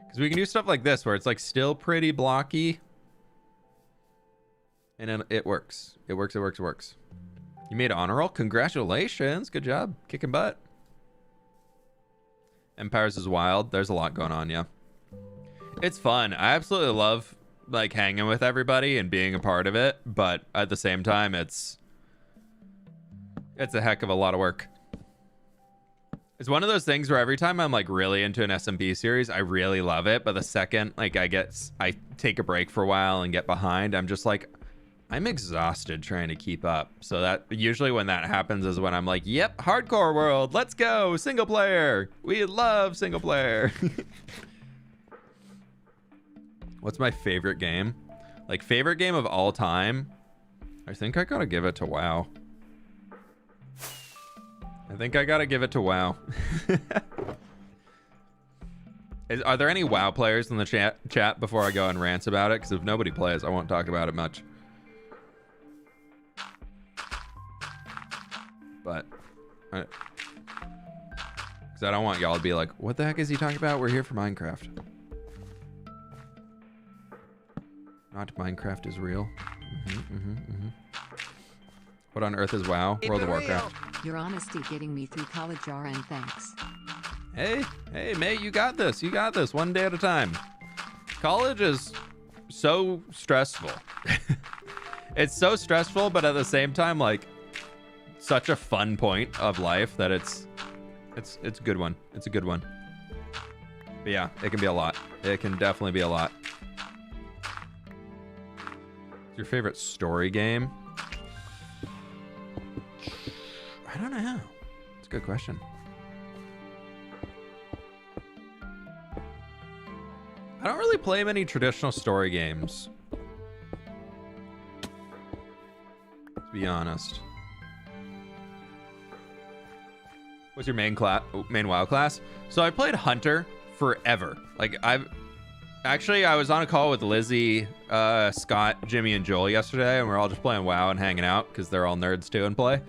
Because we can do stuff like this where it's like still pretty blocky. And then it works. It works. You made honor roll? Congratulations. Good job. Kicking butt. Empires is wild. There's a lot going on, yeah. It's fun. I absolutely love like hanging with everybody and being a part of it, but at the same time it's a heck of a lot of work. It's one of those things where every time I'm like really into an SMB series, I really love it, but the second like I take a break for a while and get behind, I'm just like, I'm exhausted trying to keep up. So that usually when that happens is when I'm like, yep, hardcore world, let's go, single player. We love single player. What's my favorite game? Like favorite game of all time? I think I gotta give it to WoW. Are there any WoW players in the chat before I go and rant about it? Because if nobody plays, I won't talk about it much. But, because I don't want y'all to be like, what the heck is he talking about? We're here for Minecraft. Not Minecraft is real. What on earth is WoW? World of Warcraft. Your honesty getting me through college, RN, thanks. Hey, mate, you got this. You got this. One day at a time. College is so stressful. It's so stressful, but at the same time, like, such a fun point of life that it's a good one. It's a good one. But yeah, it can be a lot. It can definitely be a lot. What's your favorite story game? I don't know. It's a good question. I don't really play many traditional story games, to be honest. What's your main WoW class? So I played Hunter forever. Like I was on a call with Lizzie, Scott, Jimmy, and Joel yesterday, and we're all just playing WoW and hanging out because they're all nerds too and play.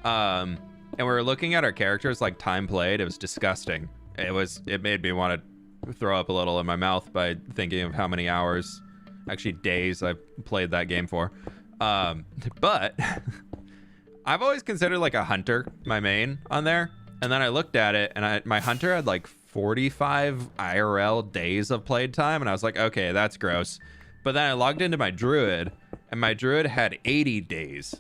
And we were looking at our characters, like time played. It was disgusting. It made me want to throw up a little in my mouth by thinking of how many hours, actually days, I've played that game for. But I've always considered like a Hunter my main on there. And then I looked at it, and my Hunter had like 45 IRL days of played time, and I was like, okay, that's gross. But then I logged into my Druid, and my Druid had 80 days,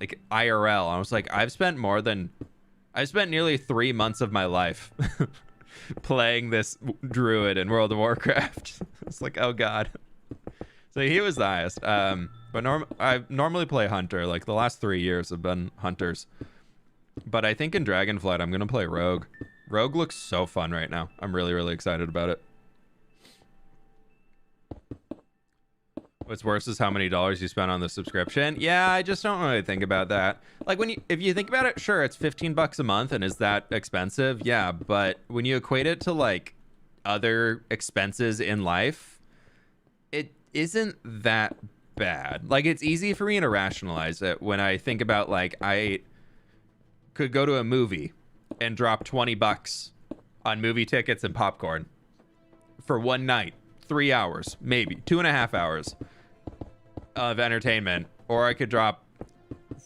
like IRL. I was like, I've spent nearly 3 months of my life playing this Druid in World of Warcraft. It's like, oh god. So he was the highest. But I normally play Hunter. Like the last 3 years have been Hunters. But I think in Dragonflight, I'm going to play Rogue. Rogue looks so fun right now. I'm really, really excited about it. What's worse is how many dollars you spent on the subscription. Yeah, I just don't really think about that. Like if you think about it, sure, it's $15 a month, and is that expensive? Yeah, but when you equate it to like other expenses in life, it isn't that bad. Like it's easy for me to rationalize it when I think about like I could go to a movie and drop $20 on movie tickets and popcorn for one night, 3 hours, maybe 2.5 hours of entertainment, or I could drop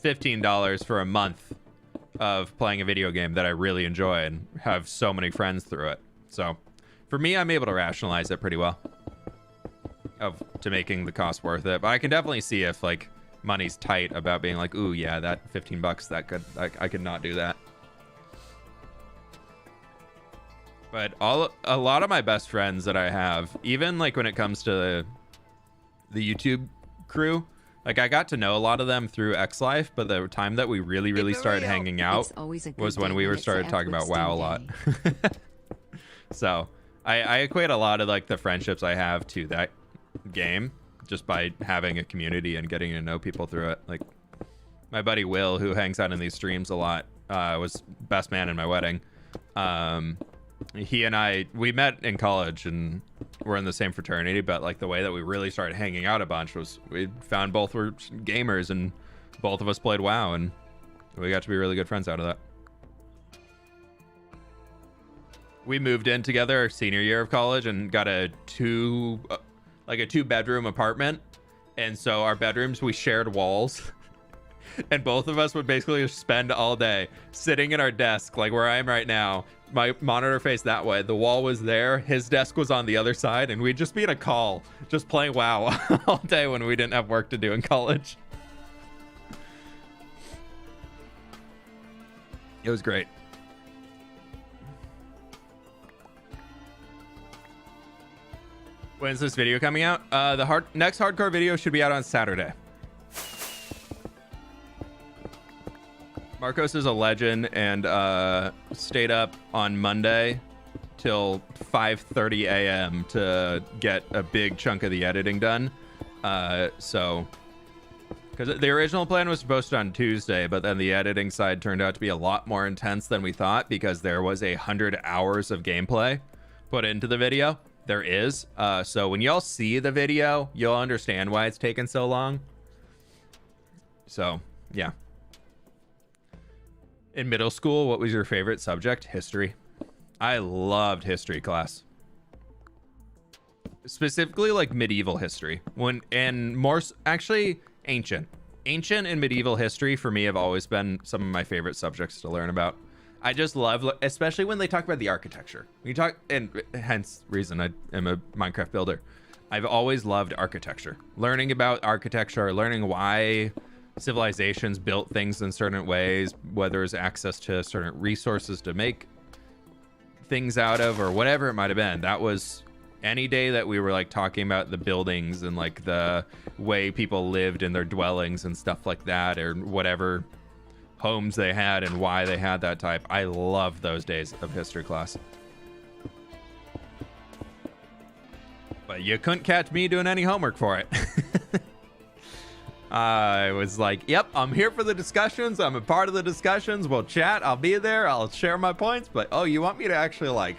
$15 for a month of playing a video game that I really enjoy and have so many friends through it. So for me, I'm able to rationalize it pretty well to making the cost worth it. But I can definitely see if like money's tight about being like, ooh, yeah, that $15, I could not do that. But a lot of my best friends that I have, even like when it comes to the YouTube crew, like I got to know a lot of them through X Life, but the time that we really started hanging out was when we started talking about WoW a lot. So I equate a lot of like the friendships I have to that game just by having a community and getting to know people through it. Like my buddy Will, who hangs out in these streams a lot, was best man in my wedding. He and we met in college and we're in the same fraternity, but like the way that we really started hanging out a bunch was we found both were gamers and both of us played WoW, and we got to be really good friends out of that. We moved in together our senior year of college and got a two bedroom apartment. And so our bedrooms, we shared walls. And both of us would basically just spend all day sitting at our desk, like where I am right now. My monitor faced that way. The wall was there. His desk was on the other side. And we'd just be in a call, just playing WoW all day when we didn't have work to do in college. It was great. When's this video coming out? The next hardcore video should be out on Saturday. Marcos is a legend and stayed up on Monday till 5:30 a.m. to get a big chunk of the editing done. So, because the original plan was posted on Tuesday, but then the editing side turned out to be a lot more intense than we thought because there was 100 hours of gameplay put into the video. There is. So when y'all see the video, you'll understand why it's taken so long. So, yeah. In middle school, what was your favorite subject? History. I loved history class. Specifically like medieval history. Actually ancient. Ancient and medieval history for me have always been some of my favorite subjects to learn about. I just love, especially when they talk about the architecture. And hence reason I am a Minecraft builder. I've always loved architecture. Learning about architecture, learning why civilizations built things in certain ways, whether it's access to certain resources to make things out of or whatever it might have been. That was any day that we were like talking about the buildings and like the way people lived in their dwellings and stuff like that, or whatever homes they had and why they had that type. I love those days of history class. But you couldn't catch me doing any homework for it. I was like, yep, I'm here for the discussions. I'm a part of the discussions. We'll chat. I'll be there. I'll share my points. But, oh, you want me to actually, like,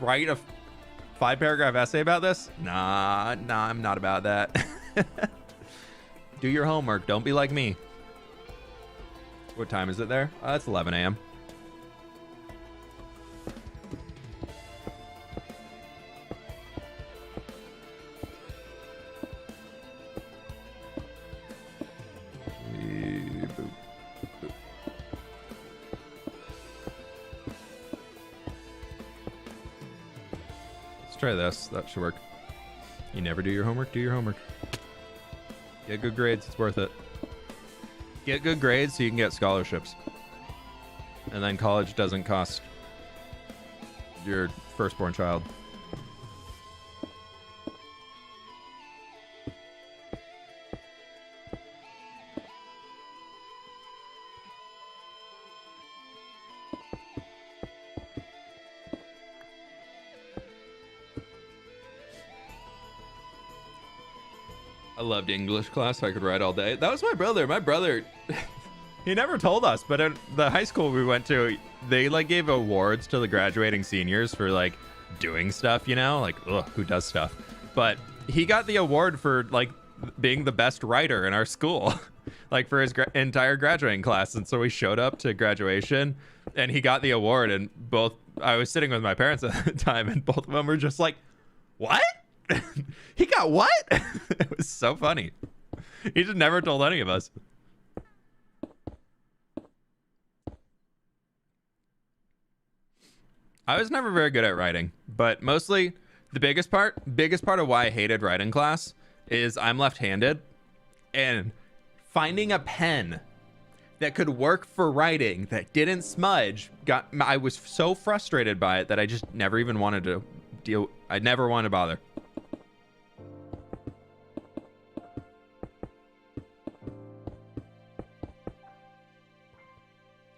write a 5-paragraph essay about this? Nah, I'm not about that. Do your homework. Don't be like me. What time is it there? It's 11 a.m. Let's try this. That should work. You never do your homework? Do your homework. Get good grades. It's worth it. Get good grades so you can get scholarships. And then college doesn't cost your firstborn child. I loved English class. I could write all day. That was my brother. My brother, he never told us, but at the high school we went to, they like gave awards to the graduating seniors for like doing stuff, you know, like, ugh, who does stuff? But he got the award for like being the best writer in our school, like for his entire graduating class. And so we showed up to graduation and he got the award, and I was sitting with my parents at the time and both of them were just like, what? He got what? It was so funny. He just never told any of us. I was never very good at writing, but mostly the biggest part of why I hated writing class is I'm left-handed, and finding a pen that could work for writing that didn't smudge I was so frustrated by it that I just never even wanted to deal. I never wanted to bother.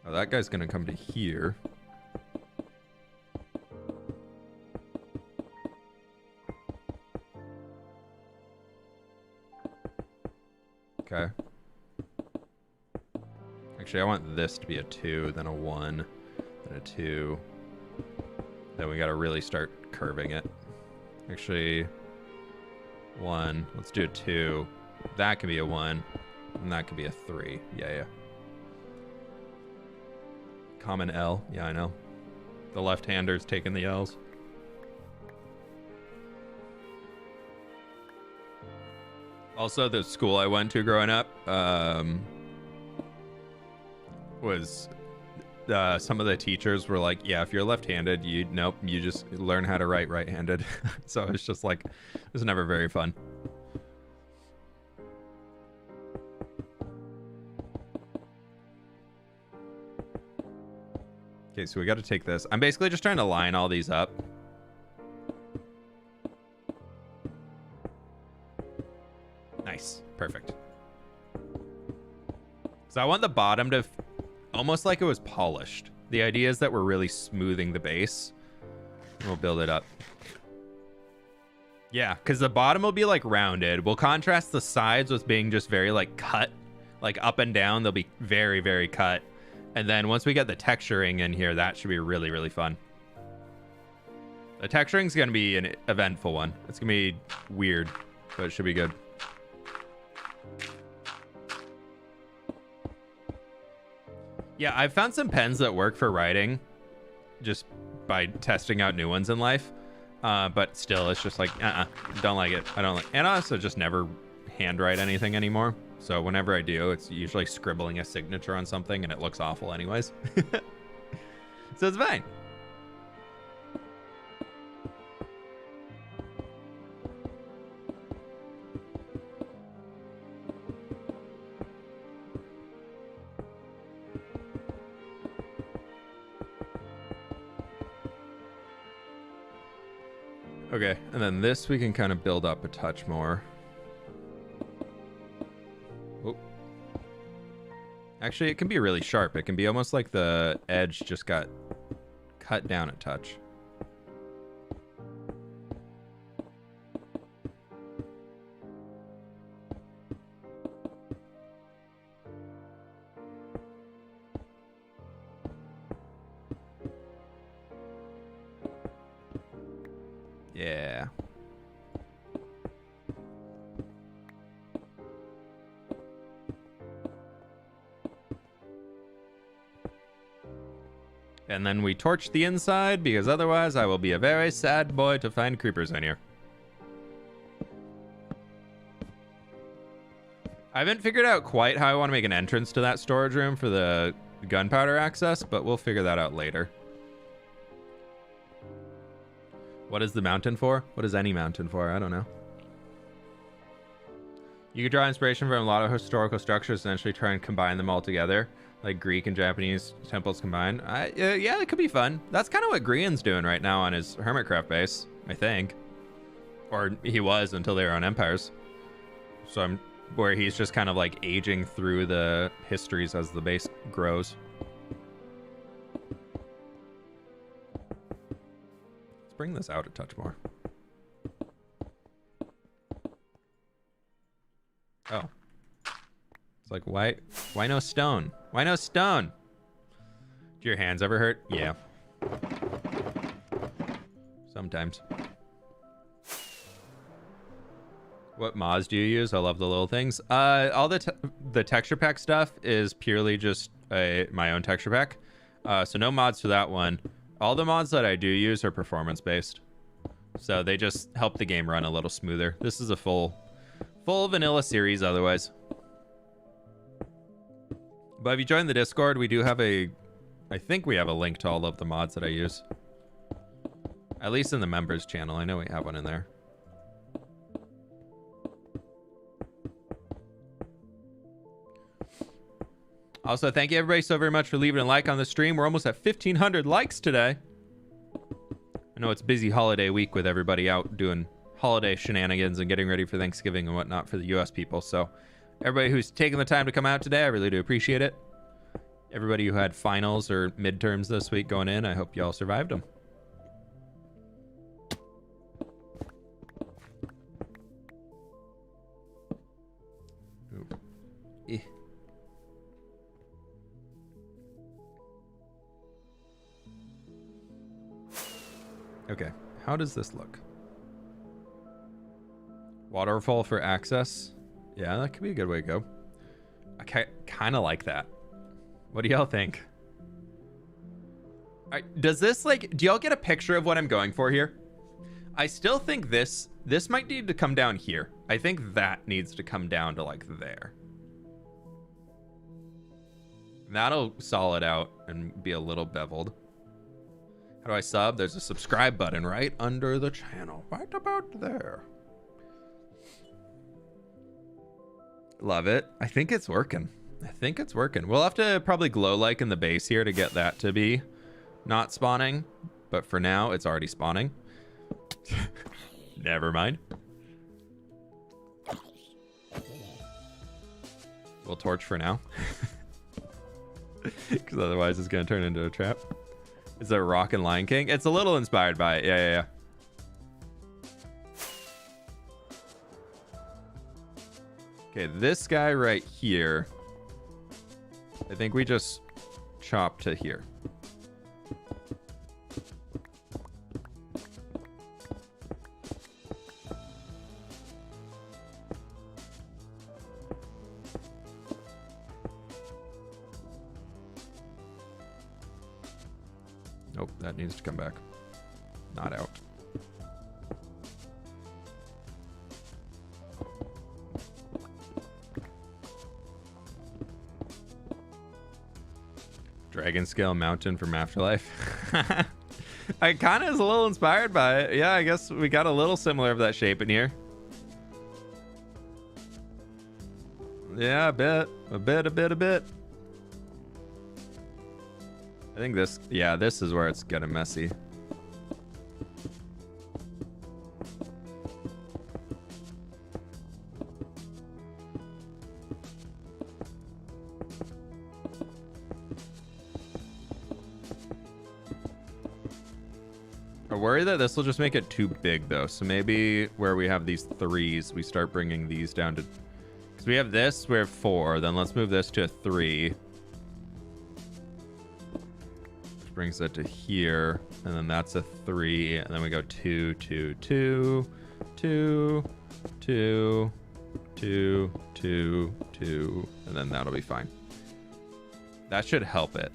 Oh, that guy's gonna come to here. Okay. Actually, I want this to be a 2, then a 1, then a 2. Then we got to really start curving it. Actually, 1. Let's do a 2. That can be a 1. And that could be a 3. Yeah. Common L. Yeah, I know. The left-hander's taking the L's. Also, the school I went to growing up was some of the teachers were like, yeah, if you're left-handed, you just learn how to write right-handed. So it's just like, it was never very fun. Okay, so we got to take this. I'm basically just trying to line all these up. Nice. Perfect. So I want the bottom to almost like it was polished. The idea is that we're really smoothing the base. We'll build it up. Yeah, because the bottom will be like rounded. We'll contrast the sides with being just very like cut. Like up and down, they'll be very, very cut. And then once we get the texturing in here, that should be really, really fun. The texturing is going to be an eventful one. It's going to be weird, but it should be good. Yeah, I've found some pens that work for writing just by testing out new ones in life. But still, it's just like, don't like it. I don't like. And I also just never handwrite anything anymore. So whenever I do, it's usually scribbling a signature on something and it looks awful anyways. So it's fine. Okay, and then this we can kind of build up a touch more. Oh. Actually, it can be really sharp. It can be almost like the edge just got cut down a touch. Yeah. And then we torch the inside, because otherwise I will be a very sad boy to find creepers in here. I haven't figured out quite how I want to make an entrance to that storage room for the gunpowder access, but we'll figure that out later. What is the mountain for? What is any mountain for? I don't know. You could draw inspiration from a lot of historical structures, essentially try and combine them all together, like Greek and Japanese temples combined. Yeah, it could be fun. That's kind of what Grian's doing right now on his Hermitcraft base, I think. Or he was until they were on Empires. So where he's just kind of like aging through the histories as the base grows. Bring this out a touch more. Oh. It's like, why no stone? Why no stone? Do your hands ever hurt? Yeah. Sometimes. What mods do you use? I love the little things. All the texture pack stuff is purely just my own texture pack. So no mods for that one. All the mods that I do use are performance based. So they just help the game run a little smoother. This is a full vanilla series otherwise. But if you join the Discord, we do have I think we have a link to all of the mods that I use. At least in the members channel. I know we have one in there. Also, thank you everybody so very much for leaving a like on the stream. We're almost at 1,500 likes today. I know it's busy holiday week with everybody out doing holiday shenanigans and getting ready for Thanksgiving and whatnot for the US people. So everybody who's taking the time to come out today, I really do appreciate it. Everybody who had finals or midterms this week going in, I hope you all survived them. How does this look? Waterfall for access. Yeah, that could be a good way to go. I kind of like that. What do y'all think? All right, does this like, do y'all get a picture of what I'm going for here? I still think this might need to come down here. I think that needs to come down to like there. That'll solid out and be a little beveled. How do I sub? There's a subscribe button right under the channel. Right about there. Love it. I think it's working. I think it's working. We'll have to probably glow like in the base here to get that to be not spawning. But for now, it's already spawning. Never mind. We'll torch for now. Because otherwise it's going to turn into a trap. Is it Rock and Lion King? It's a little inspired by it. Yeah. Okay, this guy right here. I think we just chop to here. Nope, that needs to come back. Not out. Dragon Scale Mountain from Afterlife. I kind of is a little inspired by it. Yeah, I guess we got a little similar of that shape in here. Yeah, a bit. I think this, yeah, this is where it's getting messy. I worry that this will just make it too big though. So maybe where we have these threes, we start bringing these down to, because we have this, we have 4. Then let's move this to a 3. Brings it to here, and then that's a 3, and then we go 2, 2, 2, 2, 2, 2, 2, 2, and then that'll be fine. That should help it.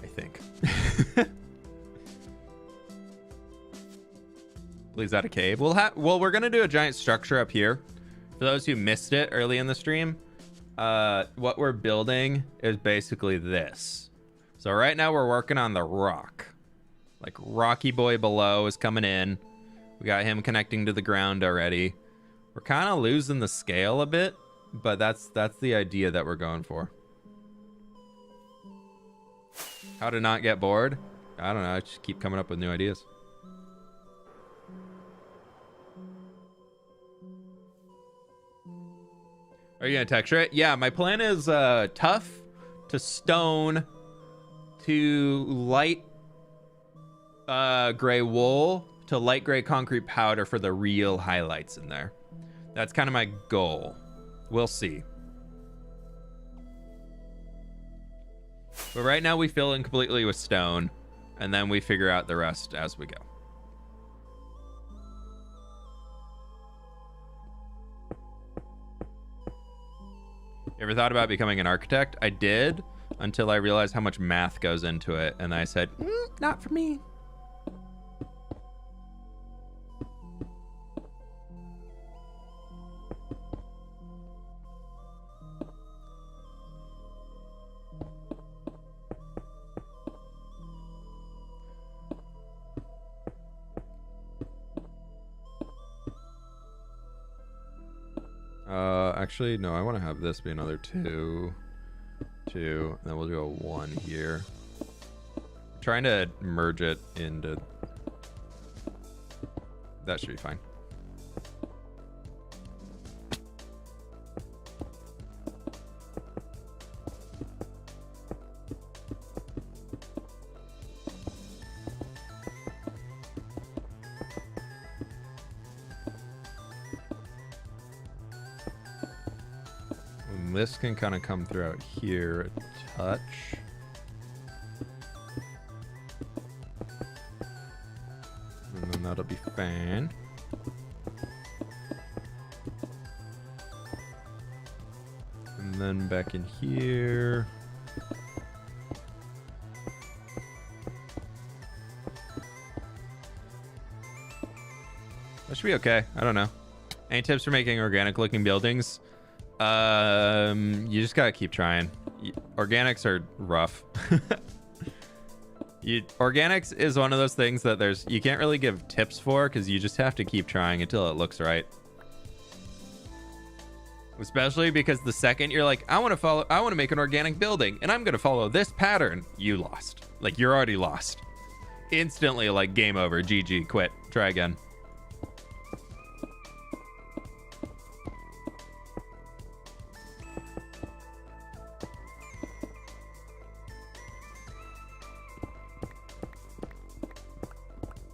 I think. Is that a cave? Well, we're gonna do a giant structure up here. For those who missed it early in the stream, what we're building is basically this. So right now we're working on the rock. Like Rocky Boy below is coming in. We got him connecting to the ground already. We're kind of losing the scale a bit, but that's the idea that we're going for. How to not get bored? I don't know. I just keep coming up with new ideas. Are you gonna texture it? Yeah, my plan is tough to stone to light gray wool to light gray concrete powder for the real highlights in there. That's kind of my goal. We'll see. But right now we fill in completely with stone, and then we figure out the rest as we go. You ever thought about becoming an architect? I did, until I realized how much math goes into it, and I said, not for me. Actually, no, I want to have this be another 2, 2, and then we'll do a 1 here. I'm trying to merge it into... That should be fine. This can kind of come throughout here a touch. and that'll be fine. And then back in here. That should be okay. I don't know. Any tips for making organic looking buildings? You just gotta keep trying. Organics are rough. Organics is one of those things that you can't really give tips for, because you just have to keep trying until it looks right. Especially because the second you're like, I want to make an organic building and I'm gonna follow this pattern, you lost. Like, you're already lost. Instantly, like, game over, GG, quit, try again.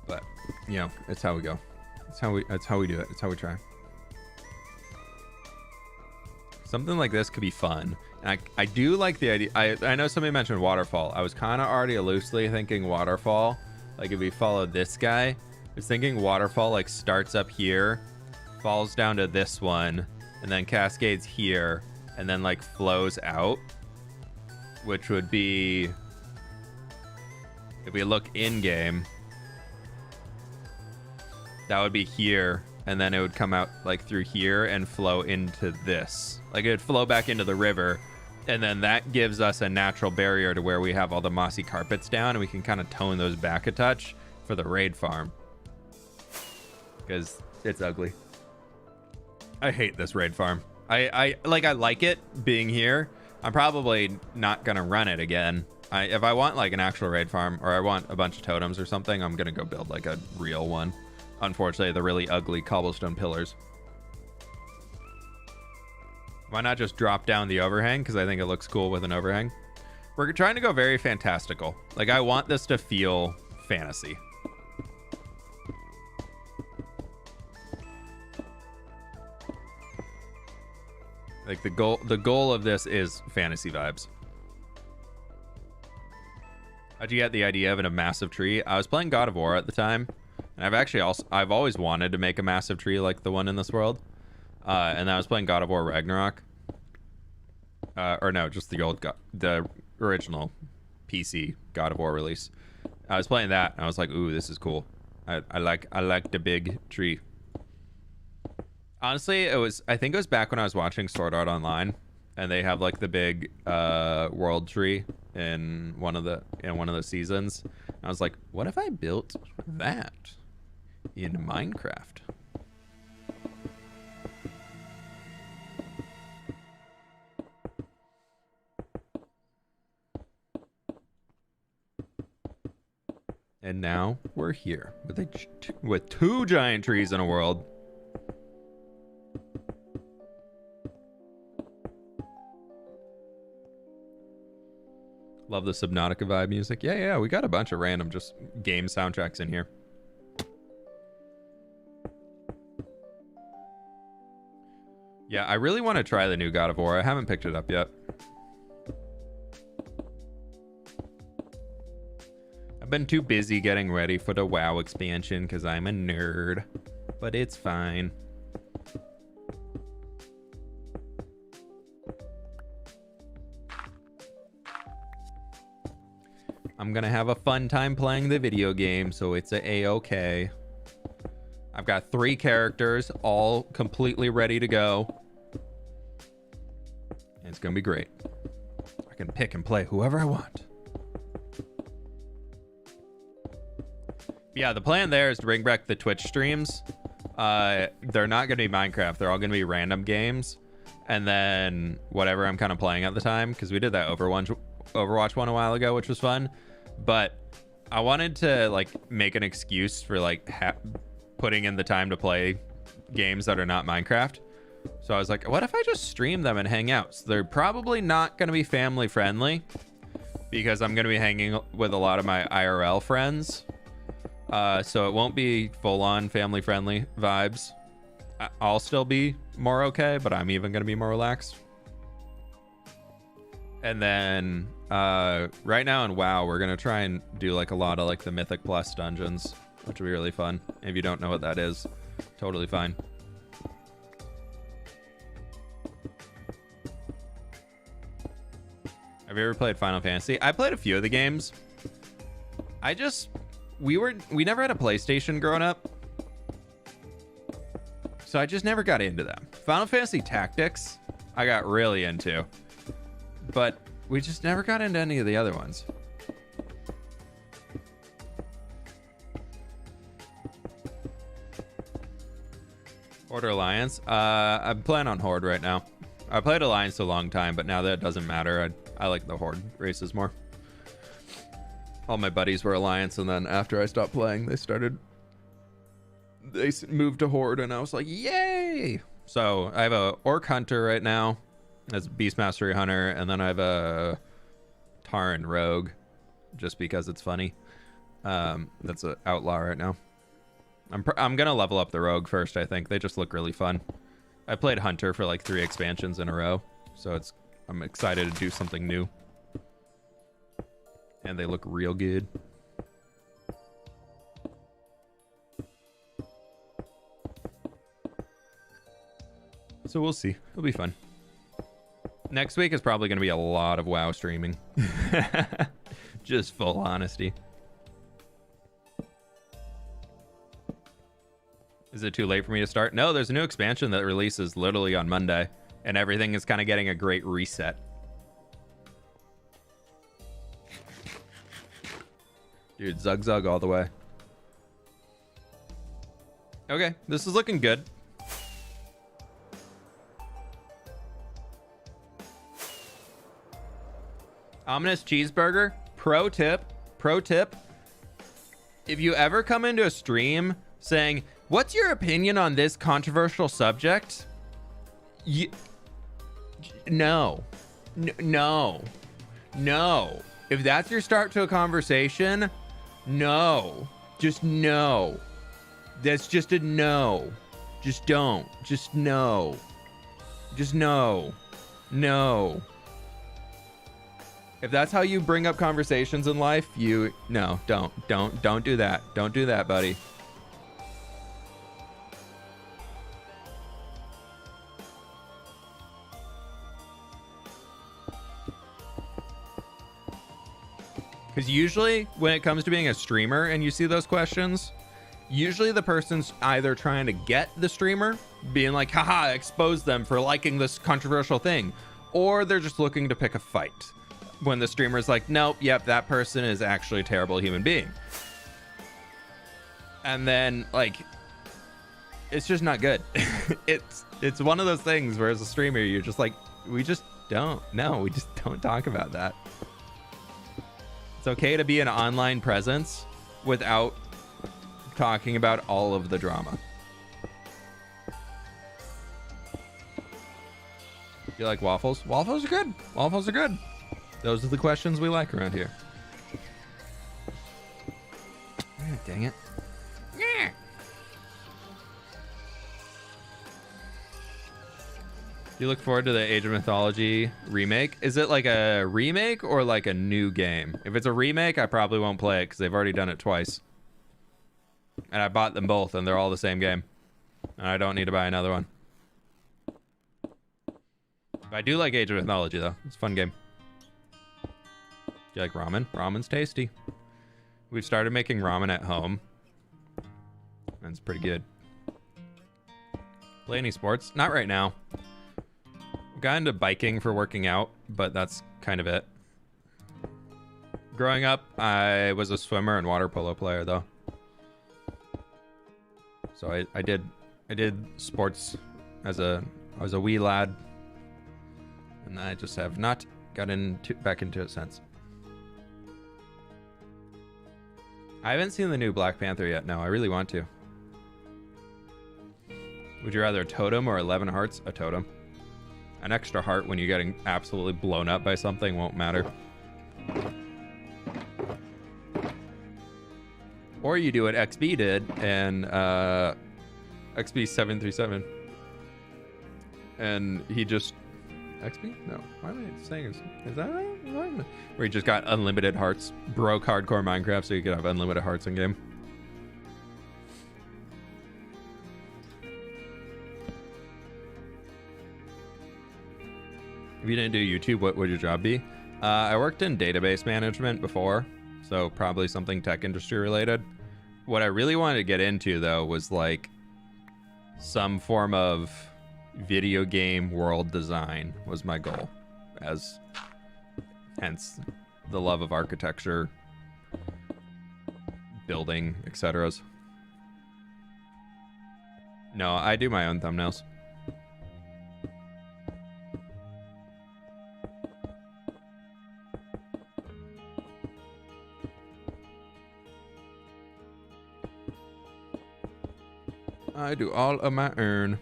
But, you know, it's how we go. That's how we do it. It's how we try. Something like this could be fun. And I do like the idea. I know somebody mentioned waterfall. I was kind of already loosely thinking waterfall. Like, if we follow this guy, I was thinking waterfall like starts up here, falls down to this one, and then cascades here, and then like flows out, which would be, if we look in game, that would be here, and then it would come out like through here and flow into this. Like, it would flow back into the river, and then that gives us a natural barrier to where we have all the mossy carpets down, and we can kind of tone those back a touch for the raid farm, because it's ugly. I hate this raid farm. I like it being here. I'm probably not gonna run it again. If I want like an actual raid farm, or I want a bunch of totems or something, I'm gonna go build like a real one. Unfortunately, the really ugly cobblestone pillars. Why not just drop down the overhang? Because I think it looks cool with an overhang. We're trying to go very fantastical. Like, I want this to feel fantasy. Like, the goal of this is fantasy vibes. How'd you get the idea of a massive tree? I was playing God of War at the time, and I've always wanted to make a massive tree like the one in this world. And I was playing God of War Ragnarok. Or no, just the original PC God of War release. I was playing that, and I was like, ooh, this is cool. I like the big tree. Honestly, I think it was back when I was watching Sword Art Online, and they have like the big world tree in one of the seasons. I was like, what if I built that in Minecraft? And now we're here with two giant trees in a world. Love the Subnautica vibe music. Yeah, we got a bunch of random just game soundtracks in here. Yeah, I really want to try the new God of War. I haven't picked it up yet. I've been too busy getting ready for the WoW expansion because I'm a nerd, but it's fine. I'm gonna have a fun time playing the video game, so it's a-okay. I've got 3 characters, all completely ready to go. And it's gonna be great. I can pick and play whoever I want. Yeah, the plan there is to bring back the Twitch streams. They're not going to be Minecraft. They're all going to be random games. And then whatever I'm kind of playing at the time, because we did that Overwatch one a while ago, which was fun. But I wanted to like make an excuse for like putting in the time to play games that are not Minecraft. So I was like, what if I just stream them and hang out? So they're probably not going to be family friendly, because I'm going to be hanging with a lot of my IRL friends. So it won't be full-on family-friendly vibes. I'll still be more okay, but I'm even going to be more relaxed. And then Right now in WoW, we're gonna try and do like a lot of like the Mythic Plus dungeons, which will be really fun. If you don't know what that is, totally fine. Have you ever played Final Fantasy? I played a few of the games. We never had a PlayStation growing up, so I just never got into them. Final Fantasy Tactics, I got really into, but we just never got into any of the other ones. Horde or Alliance? I'm playing on Horde right now. I played Alliance a long time, but now that it doesn't matter. I like the Horde races more. All my buddies were Alliance, and then after I stopped playing, they moved to Horde, and I was like, yay! So I have a Orc Hunter right now as Beast Mastery Hunter, and then I have a Taran Rogue, just because it's funny. That's an Outlaw right now. I'm gonna level up the Rogue first, I think. They just look really fun. I played Hunter for like 3 expansions in a row, so I'm excited to do something new. And they look real good. So we'll see. It'll be fun. Next week is probably going to be a lot of WoW streaming. Just full honesty. Is it too late for me to start? No, there's a new expansion that releases literally on Monday, and everything is kind of getting a great reset. Dude, Zug Zug all the way. Okay, this is looking good. Ominous Cheeseburger, pro tip. If you ever come into a stream saying, what's your opinion on this controversial subject? No. If that's your start to a conversation, no. Just no. That's just a no. Just don't. Just no. Just no. No. If that's how you bring up conversations in life, no, don't do that. Don't do that, buddy. Because usually when it comes to being a streamer and you see those questions, usually the person's either trying to get the streamer, being like, haha, expose them for liking this controversial thing, or they're just looking to pick a fight. When the streamer's like, nope, yep, that person is actually a terrible human being. And then, like, it's just not good. It's one of those things where as a streamer, you're just like, we just don't talk about that. It's okay to be an online presence without talking about all of the drama. You like waffles? Waffles are good. Waffles are good. Those are the questions we like around here. Dang it. Yeah. You look forward to the Age of Mythology remake? Is it like a remake or like a new game? If it's a remake, I probably won't play it because they've already done it twice. And I bought them both and they're all the same game. And I don't need to buy another one. But I do like Age of Mythology though. It's a fun game. Do you like ramen? Ramen's tasty. We've started making ramen at home. And it's pretty good. Play any sports? Not right now. Got into biking for working out, but that's kind of it. Growing up, I was a swimmer and water polo player though. So I did sports as a wee lad. And I just have not gotten back into it since. I haven't seen the new Black Panther yet. No, I really want to. Would you rather a totem or 11 hearts? A totem. An extra heart when you're getting absolutely blown up by something won't matter. Or you do what XB did and XB737. And he just XP? No. Why am I saying is that right? Where you just got unlimited hearts, broke hardcore Minecraft so you could have unlimited hearts in game. If you didn't do YouTube, what would your job be? I worked in database management before, so probably something tech industry related. What I really wanted to get into though was like some form of video game world design was my goal, as hence the love of architecture, building, etc. No, I do my own thumbnails. I do all of my own.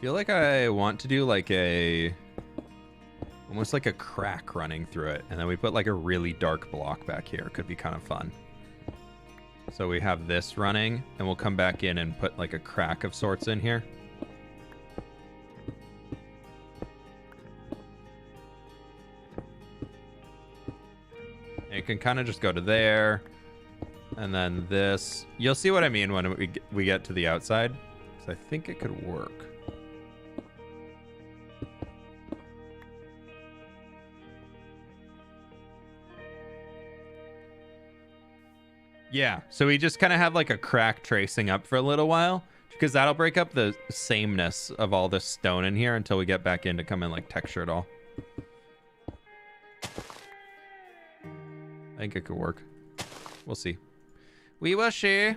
Feel like I want to do like almost like a crack running through it, and then we put like a really dark block back here. Could be kind of fun. So we have this running, and we'll come back in and put like a crack of sorts in here. And it can kind of just go to there, and then this. You'll see what I mean when we get to the outside. So I think it could work. Yeah, so we just kind of have like a crack tracing up for a little while, because that'll break up the sameness of all this stone in here until we get back in to come in like texture it all. I think it could work. We'll see. We will see.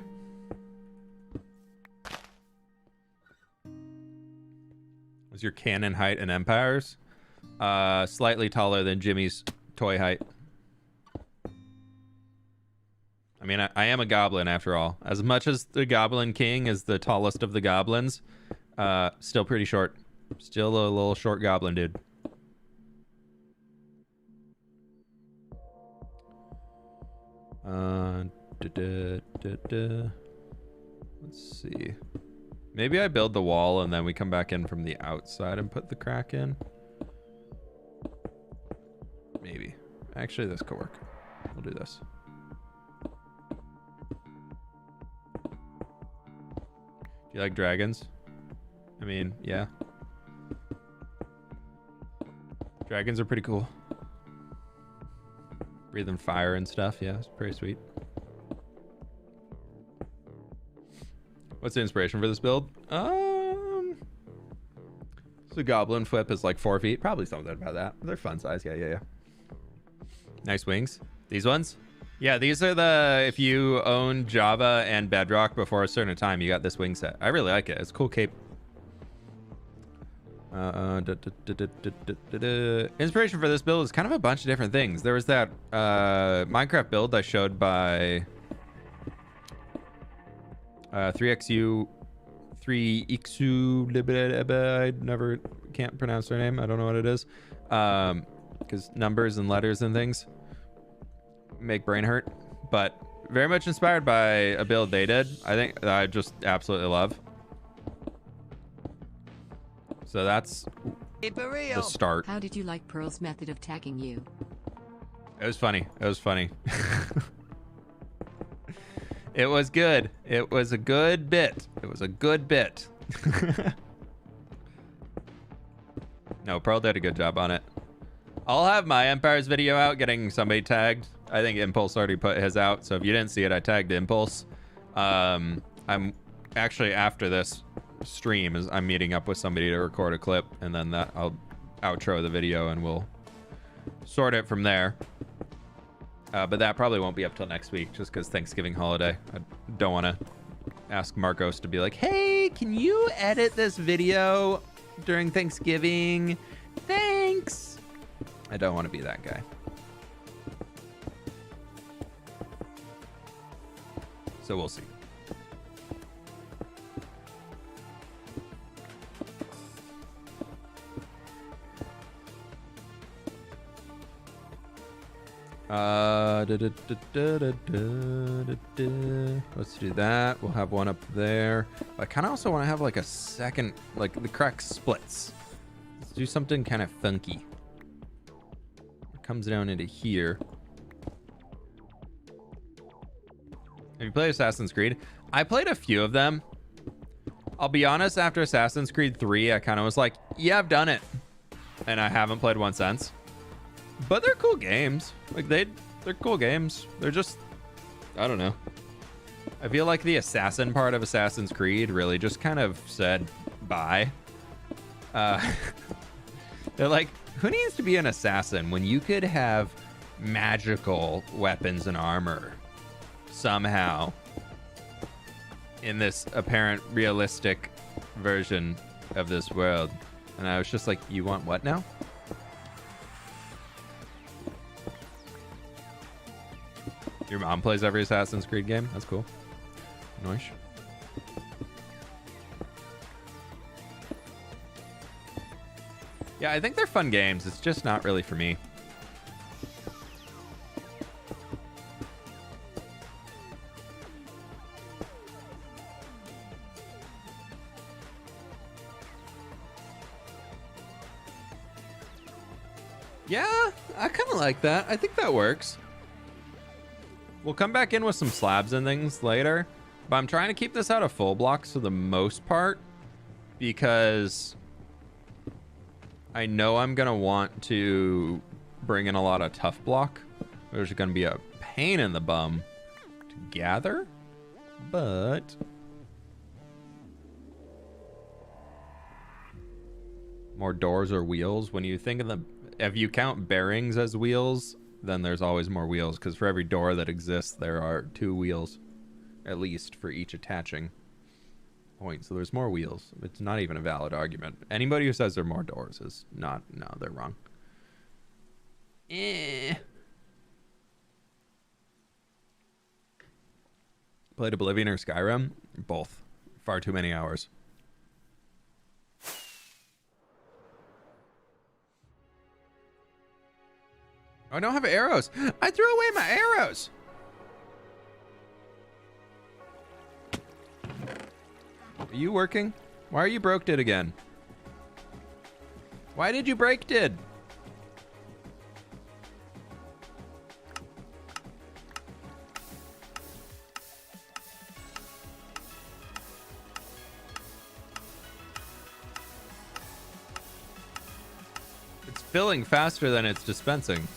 What's your cannon height in Empires? Slightly taller than Jimmy's toy height. I mean, I am a goblin after all. As much as the Goblin King is the tallest of the goblins, still pretty short. Still a little short goblin dude. Let's see. Maybe I build the wall and then we come back in from the outside and put the crack in. Maybe. Actually, this could work. We'll do this. You like dragons? I mean, yeah. Dragons are pretty cool. Breathing fire and stuff. Yeah, it's pretty sweet. What's the inspiration for this build? So goblin fWhip is like 4 feet. Probably something about that. They're fun size. Yeah. Nice wings. These ones? Yeah, these are the, if you own Java and Bedrock before a certain time, you got this wing set. I really like it. It's a cool cape. Inspiration for this build is kind of a bunch of different things. There was that Minecraft build I showed by 3XU, I never can't pronounce their name. I don't know what it is. Because numbers and letters and things make brain hurt, but very much inspired by a build they did. I think that I just absolutely love. So that's the start. How did you like Pearl's method of tagging you? It was funny. It was funny. It was good. It was a good bit. It was a good bit. No, Pearl did a good job on it. I'll have my Empires video out getting somebody tagged. I think Impulse already put his out, so if you didn't see it, I tagged Impulse. I'm actually, after this stream, I'm meeting up with somebody to record a clip, and then that I'll outro the video and we'll sort it from there. But that probably won't be up till next week, just because Thanksgiving holiday. I don't want to ask Marcos to be like, hey, can you edit this video during Thanksgiving? Thanks. I don't want to be that guy. So we'll see. Let's do that. We'll have one up there. I kind of also want to have like a second, like the crack splits. Let's do something kind of funky. It comes down into here. Have you played Assassin's Creed? I played a few of them. I'll be honest, after Assassin's Creed 3, I kind of was like, yeah, I've done it. And I haven't played one since. But they're cool games. Like they're cool games. They're just, I don't know. I feel like the assassin part of Assassin's Creed really just kind of said bye. They're like, who needs to be an assassin when you could have magical weapons and armor somehow in this apparent realistic version of this world? And I was just like, you want what now? Your mom plays every Assassin's Creed game? That's cool. Nice. Yeah, I think they're fun games. It's just not really for me. Yeah, I kind of like that. I think that works. We'll come back in with some slabs and things later, but I'm trying to keep this out of full blocks for the most part because I know I'm going to want to bring in a lot of tough block. There's going to be a pain in the bum to gather, but more doors or wheels. When you think of them, if you count bearings as wheels, then there's always more wheels, because for every door that exists, there are 2 wheels, at least, for each attaching point. So there's more wheels. It's not even a valid argument. Anybody who says there are more doors is not, no, they're wrong. Played Oblivion or Skyrim? Both. Far too many hours. I don't have arrows. I threw away my arrows. Are you working? Why are you broke it again? Why did you break it? It's filling faster than it's dispensing.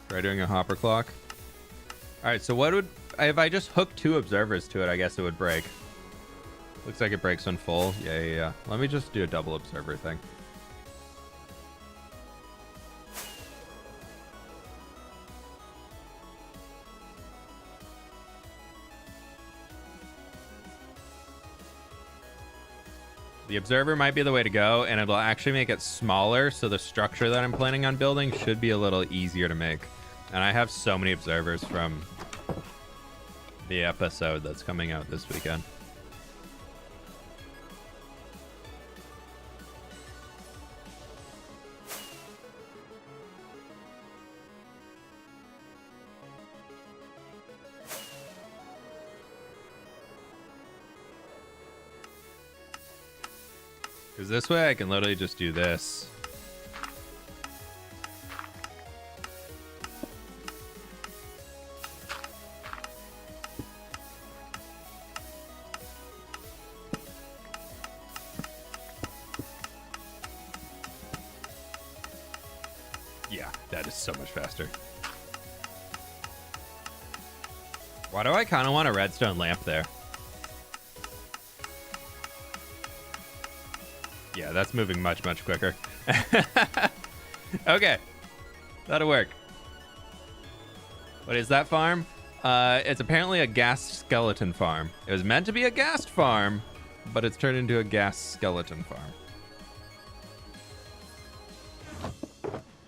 Try doing a hopper clock. All right, so what would, if I just hook 2 observers to it, I guess it would break. Looks like it breaks when full. Yeah. Let me just do a double observer thing. The observer might be the way to go, and it'll actually make it smaller, so the structure that I'm planning on building should be a little easier to make. And I have so many observers from the episode that's coming out this weekend. Because this way I can literally just do this. Yeah, that is so much faster. Why do I kind of want a redstone lamp there? Yeah, that's moving much, much quicker. Okay. That'll work. What is that farm? It's apparently a gas skeleton farm. It was meant to be a ghast farm, but it's turned into a gas skeleton farm.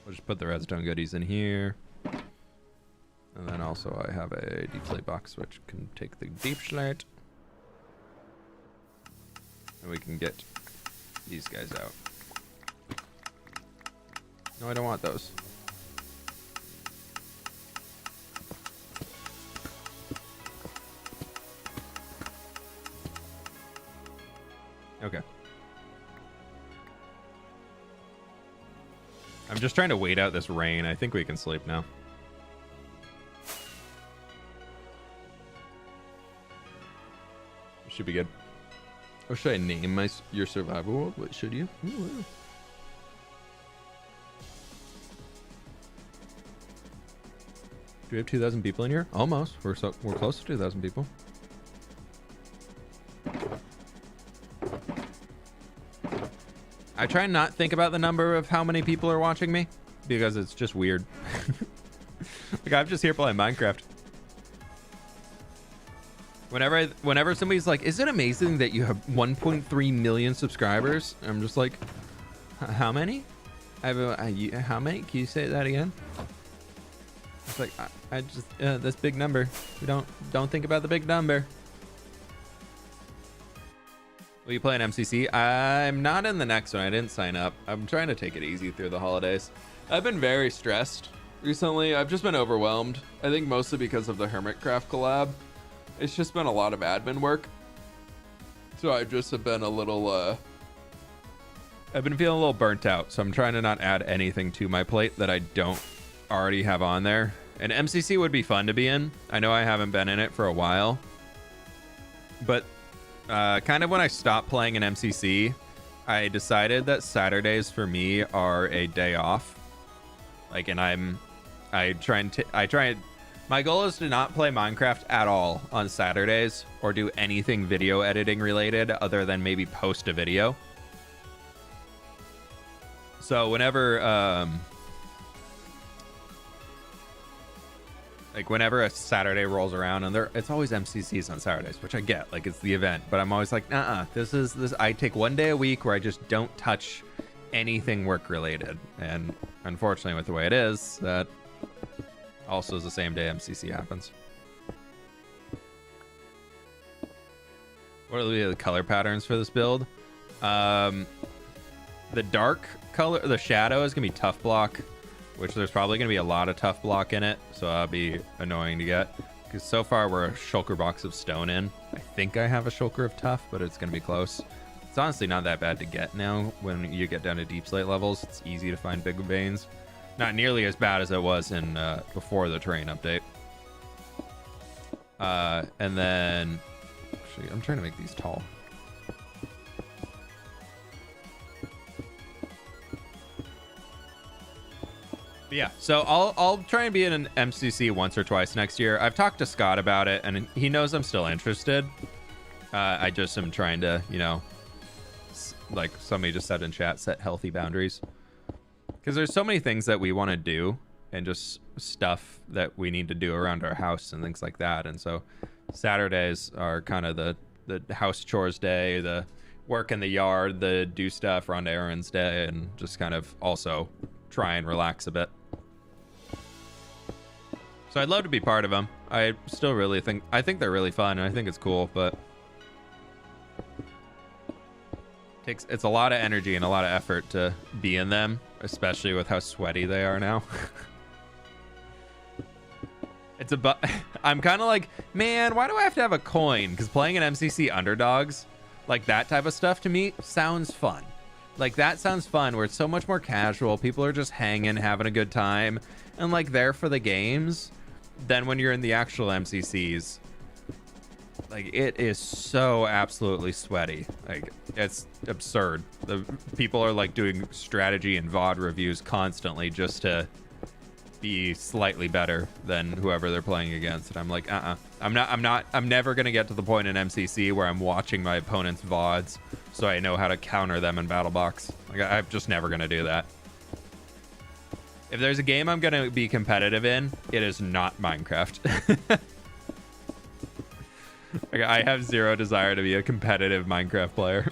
We'll just put the redstone goodies in here. And then also I have a deep slate box, which can take the deep slate. And we can get these guys out. No, I don't want those. Okay. I'm just trying to wait out this rain. I think we can sleep now. Should be good. Or should I name your survival world? What should you? Ooh, wow. Do we have 2,000 people in here? Almost. We're close to 2,000 people. I try and not think about the number of how many people are watching me because it's just weird. Like, I'm just here playing Minecraft. Whenever somebody's like, "Is it amazing that you have 1.3 million subscribers?" I'm just like, "How many? How many? Can you say that again?" It's like I just this big number. We don't think about the big number. Will you play an MCC? I'm not in the next one. I didn't sign up. I'm trying to take it easy through the holidays. I've been very stressed recently. I've just been overwhelmed. I think mostly because of the Hermitcraft collab. It's just been a lot of admin work. So I just have been a little, I've been feeling a little burnt out. So I'm trying to not add anything to my plate that I don't already have on there. And MCC would be fun to be in. I know I haven't been in it for a while. But kind of when I stopped playing in MCC, I decided that Saturdays for me are a day off. Like, and my goal is to not play Minecraft at all on Saturdays or do anything video editing related other than maybe post a video. So whenever whenever a Saturday rolls around, and it's always MCCs on Saturdays, which I get, like, it's the event, but I'm always like, this I take one day a week where I just don't touch anything work related. And unfortunately, with the way it is, that also is the same day MCC happens. What are the color patterns for this build? The dark color, the shadow, is gonna be tough block, which there's probably going to be a lot of tough block in it, so that'll be annoying to get. Because so far we're a shulker box of stone in. I think I have a shulker of tough, but it's going to be close. It's honestly not that bad to get now. When you get down to deep slate levels, it's easy to find big veins. Not nearly as bad as it was in before the terrain update. And then... Actually, I'm trying to make these tall. Yeah, so I'll try and be in an MCC once or twice next year. I've talked to Scott about it, and he knows I'm still interested. I just am trying to, like somebody just said in chat, set healthy boundaries. Because there's so many things that we want to do, and just stuff that we need to do around our house and things like that. And so Saturdays are kind of the house chores day, the work in the yard, the do stuff, run errands day, and just kind of also try and relax a bit. So I'd love to be part of them. I still really think they're really fun, and I think it's cool, but it's a lot of energy and a lot of effort to be in them, especially with how sweaty they are now. I'm kind of like, man, why do I have to have a coin? Because playing an MCC underdogs, like that type of stuff, to me sounds fun. Like, that sounds fun, where it's so much more casual. People are just hanging, having a good time, and like there for the games. Then when you're in the actual MCCs, like, it is so absolutely sweaty. Like, it's absurd. The people are like doing strategy and VOD reviews constantly just to be slightly better than whoever they're playing against. And I'm like, I'm never gonna get to the point in MCC where I'm watching my opponent's VODs so I know how to counter them in Battle Box. Like, I'm just never gonna do that. If there's a game I'm gonna be competitive in, it is not Minecraft. Like, I have zero desire to be a competitive Minecraft player.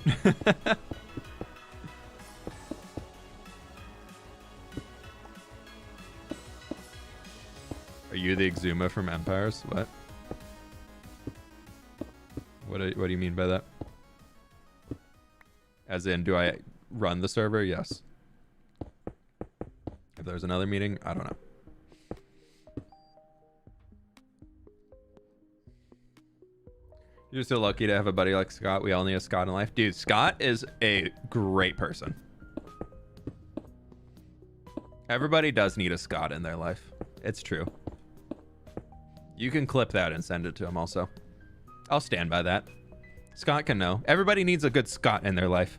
Are you the Exuma from Empires? What? What do you mean by that? As in, do I run the server? Yes. If there's another meeting, I don't know. You're so lucky to have a buddy like Scott. We all need a Scott in life. Dude, Scott is a great person. Everybody does need a Scott in their life. It's true. You can clip that and send it to him also. I'll stand by that. Scott can know. Everybody needs a good Scott in their life.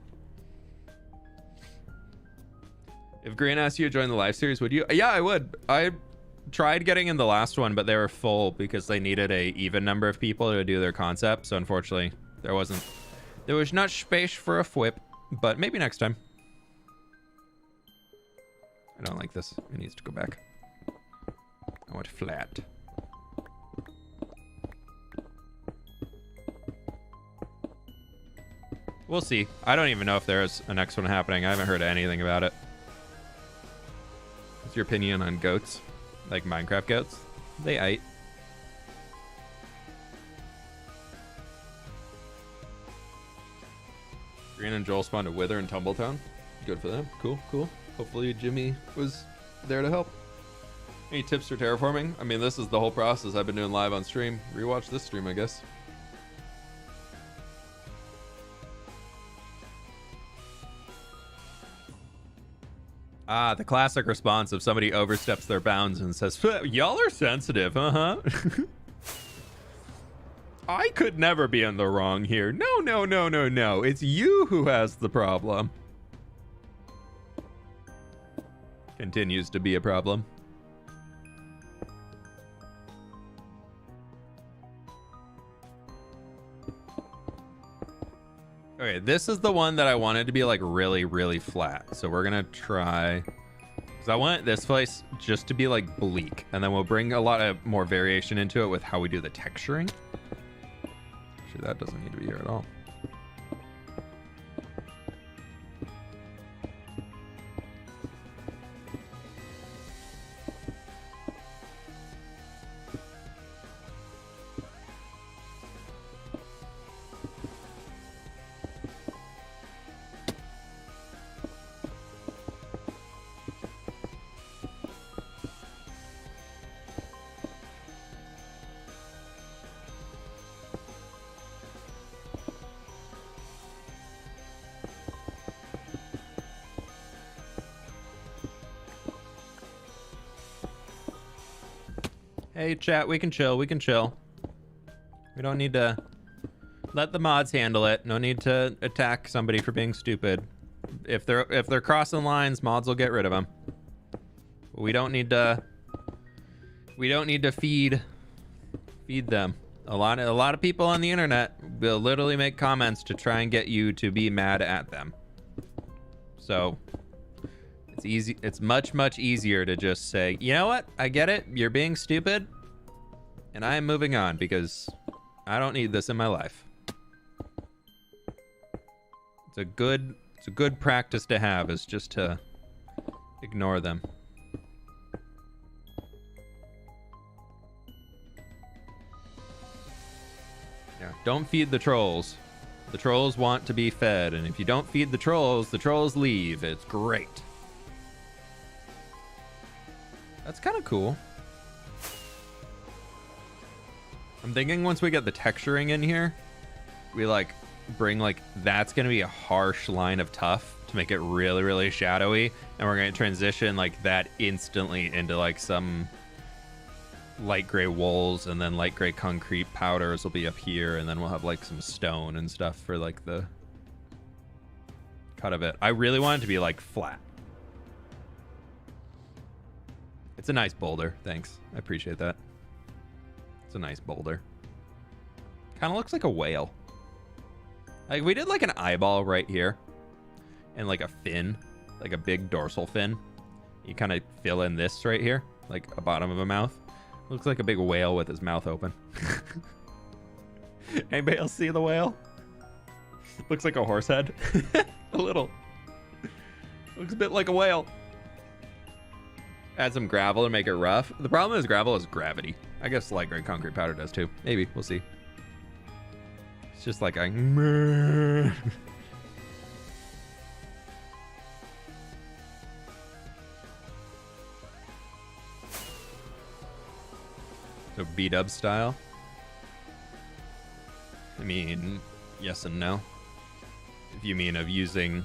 If Green asked you to join the live series, would you? Yeah, I would. I tried getting in the last one, but they were full because they needed a even number of people to do their concept. So unfortunately, there was not space for a fWhip, but maybe next time. I don't like this. It needs to go back. I want flat. We'll see. I don't even know if there's a next one happening. I haven't heard anything about it. What's your opinion on goats? Like Minecraft goats? They ate. Green and Joel spawned a Wither in Tumbletown. Good for them. Cool, cool. Hopefully Jimmy was there to help. Any tips for terraforming? I mean, this is the whole process I've been doing live on stream. Rewatch this stream, I guess. Ah, the classic response of somebody oversteps their bounds and says, y'all are sensitive, uh-huh. I could never be in the wrong here. No, no, no, no, no. It's you who has the problem. Continues to be a problem. Okay, this is the one that I wanted to be like really, really flat. So we're gonna try, because I want this place just to be like bleak, and then we'll bring a lot of more variation into it with how we do the texturing. Actually, that doesn't need to be here at all. Hey chat, we can chill, we can chill. We don't need to let the mods handle it. No need to attack somebody for being stupid. If they're crossing lines, mods will get rid of them. We don't need to feed them. A lot of people on the internet will literally make comments to try and get you to be mad at them. So it's easy. It's much easier to just say, you know what? I get it. You're being stupid, and I am moving on because I don't need this in my life. It's a good practice to have, is just to ignore them. Yeah, don't feed the trolls. The trolls want to be fed, and if you don't feed the trolls leave. It's great. That's kind of cool. I'm thinking once we get the texturing in here, we like bring like, that's going to be a harsh line of tough to make it really shadowy. And we're going to transition like that instantly into like some light gray wools, and then light gray concrete powders will be up here. And then we'll have like some stone and stuff for like the cut of it. I really want it to be like flat. It's a nice boulder. Thanks. I appreciate that. It's a nice boulder. Kind of looks like a whale. Like we did like an eyeball right here and like a fin, like a big dorsal fin. You kind of fill in this right here, like a bottom of a mouth. Looks like a big whale with his mouth open. Anybody else see the whale? Looks like a horse head. A little. Looks a bit like a whale. Add some gravel to make it rough. The problem is gravel is gravity. I guess light gray concrete powder does too. Maybe. We'll see. It's just like a... So B-dub style. I mean, yes and no. If you mean of using...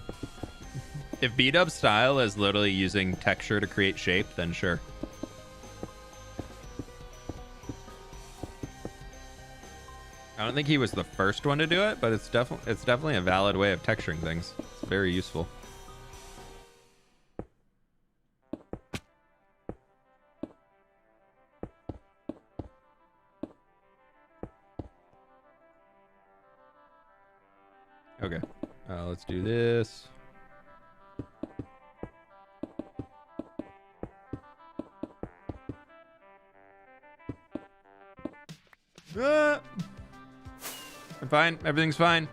If B-dub style is literally using texture to create shape, then sure. I don't think he was the first one to do it, but it's definitely a valid way of texturing things. It's very useful. Okay, let's do this. I'm fine. Everything's fine.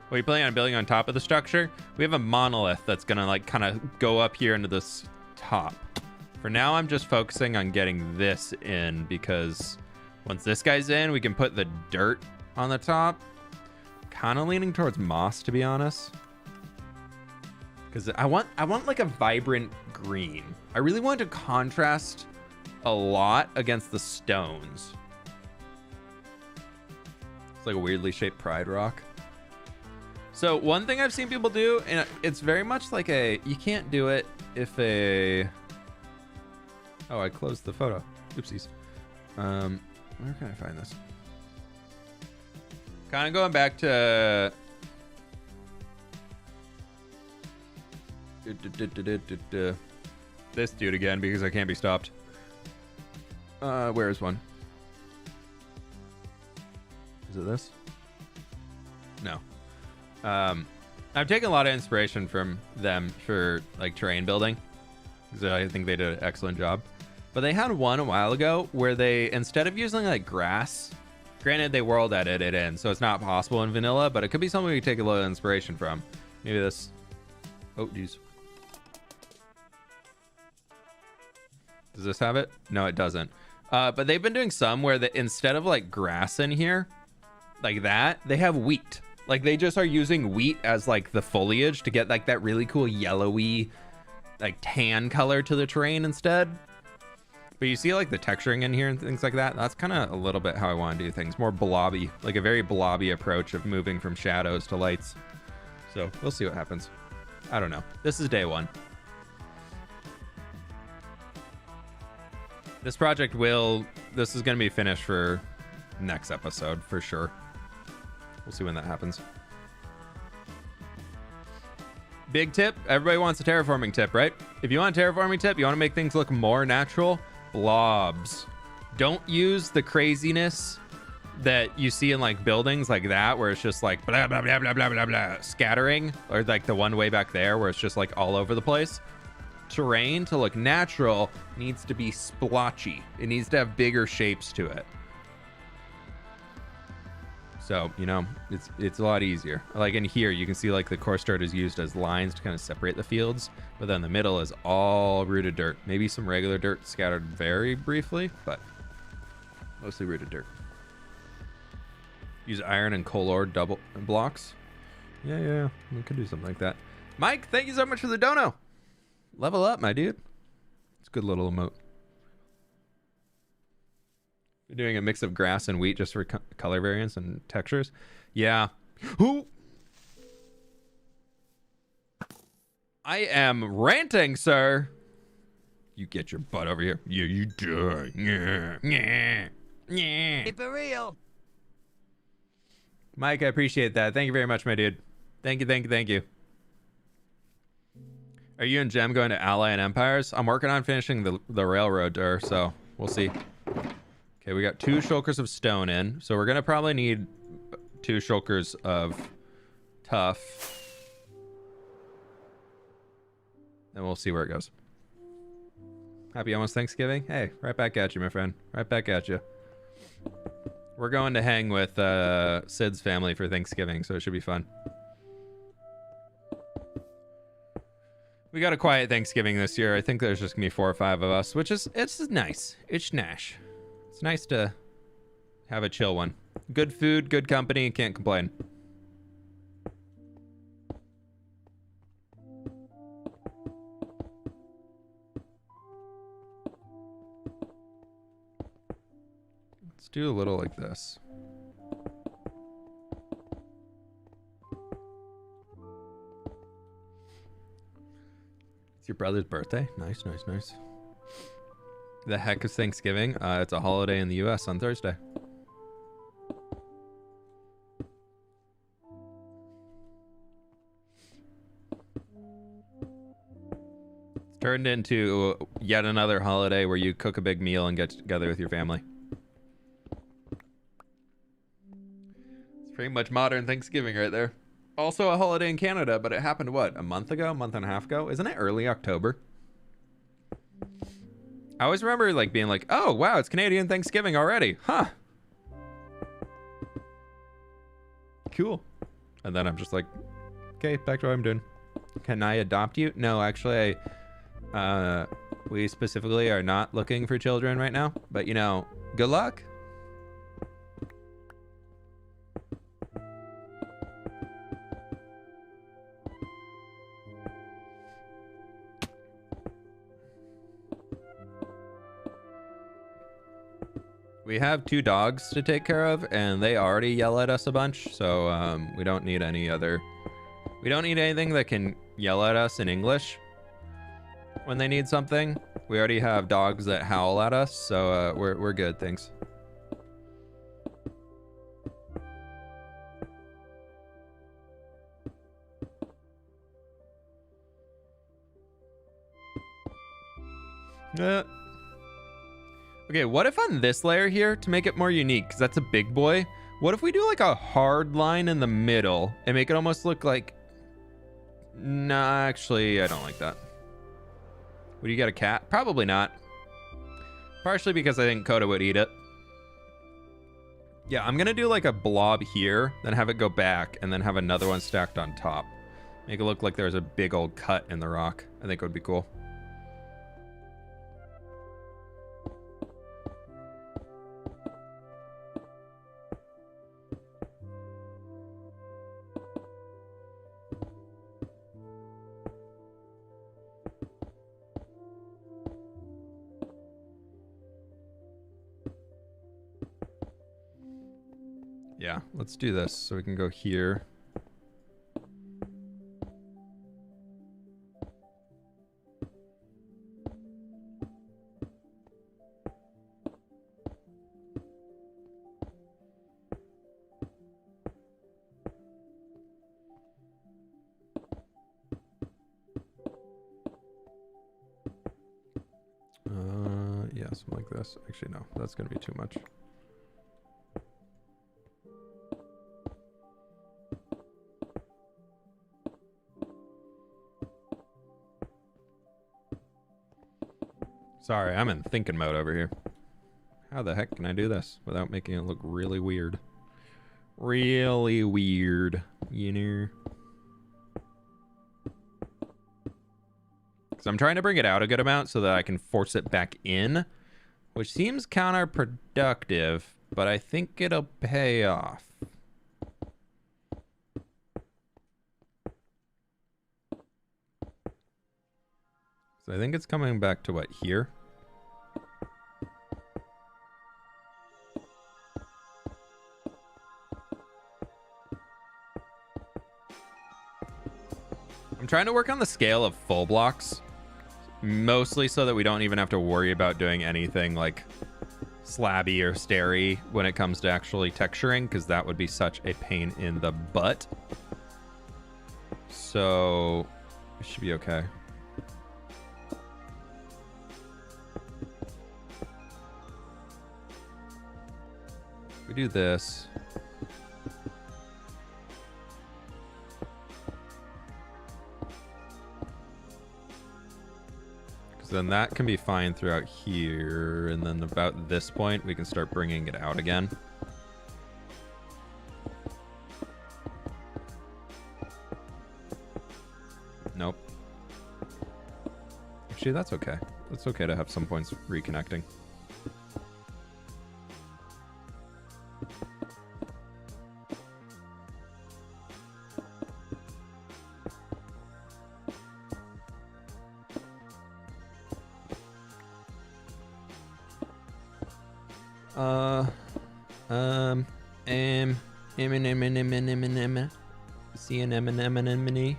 What are you planning on building on top of the structure? We have a monolith that's gonna like kind of go up here into this top. For now, I'm just focusing on getting this in because once this guy's in, we can put the dirt on the top. Kind of leaning towards moss, to be honest. Because I want like a vibrant green. I really want to contrast a lot against the stones. It's like a weirdly shaped pride rock. So one thing I've seen people do, and it's very much like a, you can't do it if a, oh, I closed the photo. Oopsies. Where can I find this? Kind of going back to this dude again because I can't be stopped. Where is one? Is it this? No. I've taken a lot of inspiration from them for like terrain building. So I think they did an excellent job. But they had one a while ago where they, instead of using like grass, granted they world edited it in, so it's not possible in vanilla, but it could be something we take a little inspiration from. Maybe this. Oh, geez. Does this have it? No, it doesn't. But they've been doing some where instead of like grass in here, like that, they have wheat. Like they just are using wheat as like the foliage to get like that really cool yellowy, like tan color to the terrain instead. But you see like the texturing in here and things like that. That's kind of a little bit how I want to do things. More blobby, like a very blobby approach of moving from shadows to lights. So we'll see what happens. I don't know. This is day one. This project this is going to be finished for next episode for sure. We'll see when that happens. Big tip. Everybody wants a terraforming tip, right? If you want a terraforming tip, you want to make things look more natural, blobs. Don't use the craziness that you see in like buildings like that, where it's just like blah, blah, blah, blah, blah, blah, blah, scattering, or like the one way back there where it's just like all over the place. Terrain to look natural needs to be splotchy. It needs to have bigger shapes to it. So, you know, it's a lot easier. Like in here, you can see like the coarse dirt is used as lines to kind of separate the fields, but then the middle is all rooted dirt. Maybe some regular dirt scattered very briefly, but mostly rooted dirt. Use iron and coal ore double blocks. Yeah, we could do something like that. Mike, thank you so much for the dono. Level up, my dude. It's a good little emote. You're doing a mix of grass and wheat just for color variants and textures. Yeah. Who? I am ranting, sir. You get your butt over here. Yeah, you die. Yeah. Keep it real. Mike, I appreciate that. Thank you very much, my dude. Thank you. Are you and Jem going to Ally and Empires? I'm working on finishing the railroad door, so we'll see. Okay, we got 2 shulkers of stone in, so we're gonna probably need 2 shulkers of tough. Then we'll see where it goes. Happy almost Thanksgiving. Hey, right back at you, my friend. Right back at you. We're going to hang with Sid's family for Thanksgiving, so it should be fun. We got a quiet Thanksgiving this year. I think there's just gonna be 4 or 5 of us, which is nice. It's nash. It's nice to have a chill one. Good food, good company, can't complain. Let's do a little like this. It's your brother's birthday. Nice, nice, nice. The heck is Thanksgiving? It's a holiday in the US on Thursday. It's turned into yet another holiday where you cook a big meal and get together with your family. It's pretty much modern Thanksgiving right there. Also a holiday in Canada, but it happened, what, a month ago? A month and a half ago? Isn't it early October? I always remember like being like, oh, wow, it's Canadian Thanksgiving already. Huh. Cool. And then I'm just like, okay, back to what I'm doing. Can I adopt you? No, actually, we specifically are not looking for children right now. But, you know, good luck. We have 2 dogs to take care of, and they already yell at us a bunch, so we don't need any other... We don't need anything that can yell at us in English when they need something. We already have dogs that howl at us, so we're good, thanks. Okay, what if on this layer here, to make it more unique, because that's a big boy, what if we do like a hard line in the middle and make it almost look like... Nah, actually, I don't like that. Would you get a cat? Probably not. Partially because I think Coda would eat it. Yeah, I'm going to do like a blob here, then have it go back, and then have another one stacked on top. Make it look like there's a big old cut in the rock. I think it would be cool. Yeah, let's do this so we can go here. Yeah, something like this. Actually, no, that's gonna be too much. Sorry, I'm in thinking mode over here. How the heck can I do this without making it look really weird? Really weird, you know? Because I'm trying to bring it out a good amount so that I can force it back in, which seems counterproductive, but I think it'll pay off. So I think it's coming back to what, here? I'm trying to work on the scale of full blocks, mostly so that we don't even have to worry about doing anything like slabby or starry when it comes to actually texturing, because that would be such a pain in the butt. So it should be okay. We do this. Then that can be fine throughout here, and then about this point we can start bringing it out again. Nope. Actually, that's okay. That's okay to have some points reconnecting. See an M.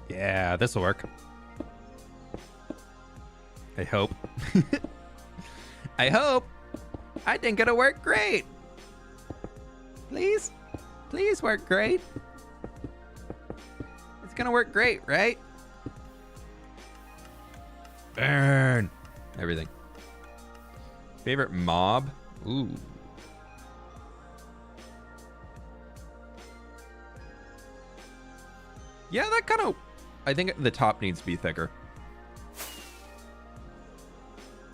Yeah, this will work. I hope. I hope. I think it'll work great. Please? Please work great. It's gonna work great, right? Burn. Everything. Favorite mob? Ooh. Yeah, that kind of... I think the top needs to be thicker.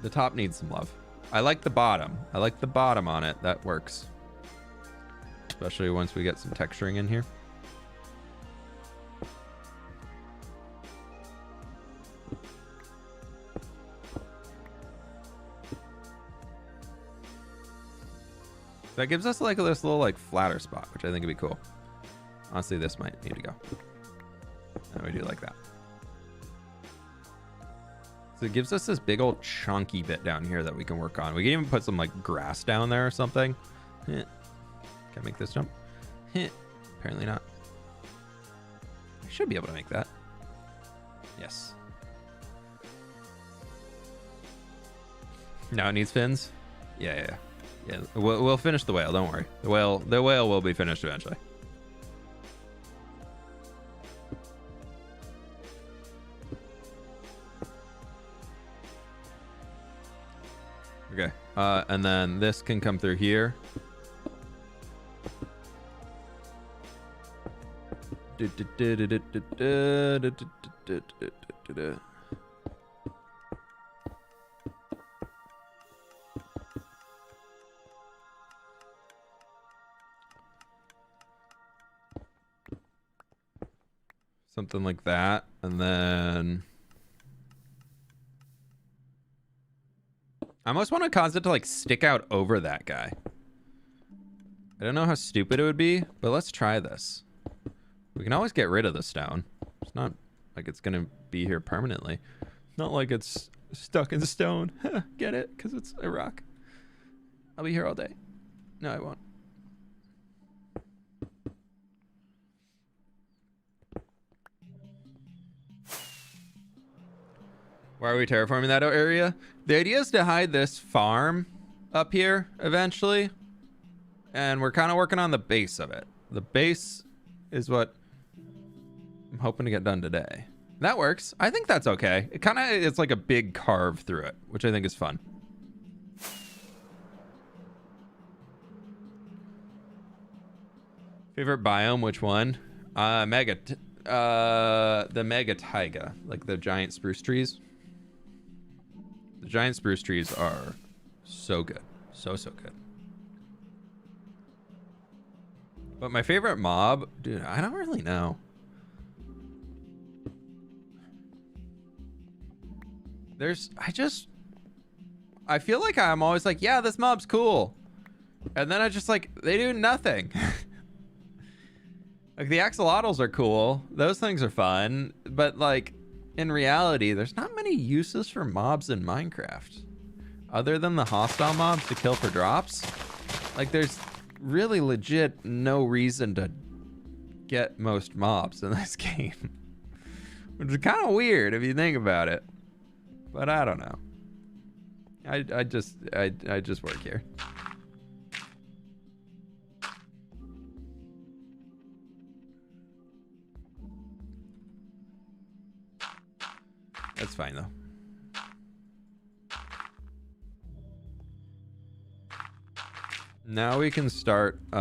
The top needs some love. I like the bottom. I like the bottom on it. That works. Especially once we get some texturing in here. That gives us like this little like flatter spot, which I think would be cool. Honestly, this might need to go. And we do like that. So it gives us this big old chunky bit down here that we can work on. We can even put some like grass down there or something. Can I make this jump? Apparently not. I should be able to make that. Yes. Now it needs fins? Yeah. We'll finish the whale, don't worry. The whale will be finished eventually. Okay, and then this can come through here. Something like that, and then I almost want to cause it to like stick out over that guy. I don't know how stupid it would be, but let's try this. We can always get rid of the stone. It's not like it's gonna be here permanently. Not like it's stuck in stone. Get it? Because it's a rock. I'll be here all day. No, I won't. Why are we terraforming that area? The idea is to hide this farm up here eventually. And we're kind of working on the base of it. The base is what I'm hoping to get done today. That works. I think that's okay. It kind of, it's like a big carve through it, which I think is fun. Favorite biome, which one? The mega taiga, like the giant spruce trees. The giant spruce trees are so good. So good. But my favorite mob, dude, I don't really know. I feel like I'm always like, yeah, this mob's cool. And then I just like, they do nothing. Like the axolotls are cool. Those things are fun. But like, in reality, there's not many uses for mobs in Minecraft. Other than the hostile mobs to kill for drops. Like there's really legit no reason to get most mobs in this game. Which is kind of weird if you think about it. But I don't know. I just work here. That's fine though. Now we can start what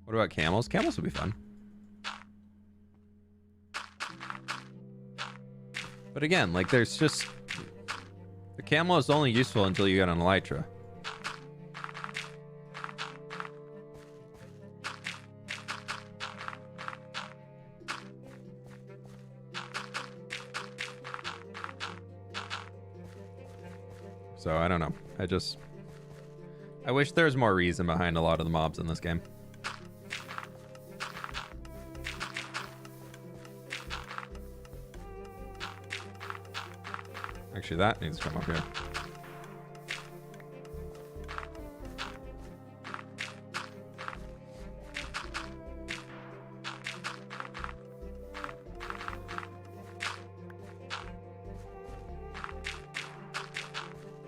about camels? Camels would be fun. But again, like there's just the camel is only useful until you get an elytra. So I don't know. I wish there was more reason behind a lot of the mobs in this game. Actually, that needs to come up here.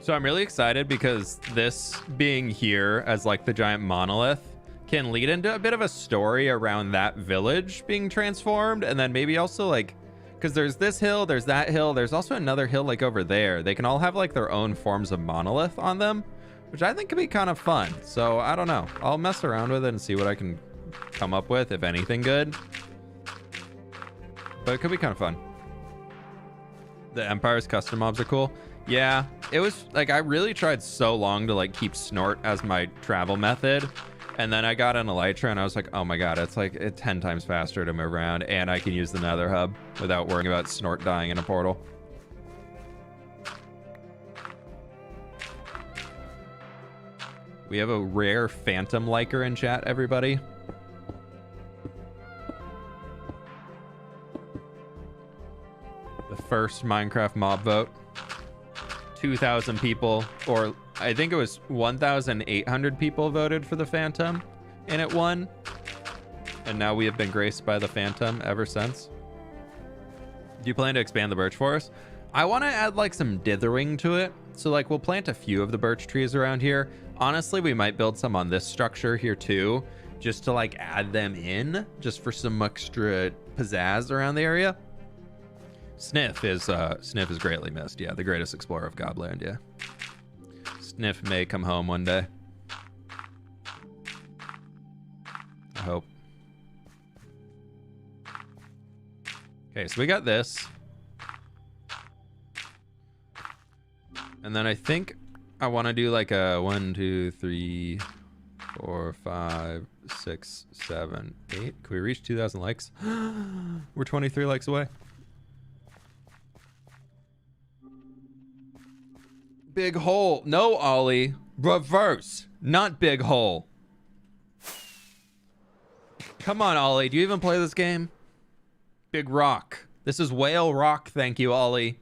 So I'm really excited because this being here as like the giant monolith can lead into a bit of a story around that village being transformed. And then maybe also like, because there's this hill, there's that hill, there's also another hill like over there. They can all have like their own forms of monolith on them, which I think could be kind of fun. So I don't know. I'll mess around with it and see what I can come up with, if anything good. But it could be kind of fun. The Empire's custom mobs are cool. Yeah, it was like I really tried so long to like keep Snort as my travel method. And then I got an Elytra and I was like, oh my god, it's like 10 times faster to move around and I can use the Nether Hub without worrying about Snort dying in a portal. We have a rare Phantom Liker in chat, everybody. The first Minecraft mob vote. 2,000 people, or I think it was 1,800 people voted for the Phantom, and it won. And now we have been graced by the Phantom ever since. Do you plan to expand the birch forest? I want to add like some dithering to it. So like we'll plant a few of the birch trees around here. Honestly, we might build some on this structure here too, just to like add them in, just for some extra pizzazz around the area. Sniff is greatly missed. Yeah, the greatest explorer of Gobland. Yeah, Sniff may come home one day. I hope. Okay, so we got this, and then I think I want to do like a 1, 2, 3, 4, 5, 6, 7, 8. Can we reach 2,000 likes? We're 23 likes away. Big hole. No, Ollie. Reverse. Not big hole. Come on, Ollie. Do you even play this game? Big rock. This is whale rock. Thank you, Ollie.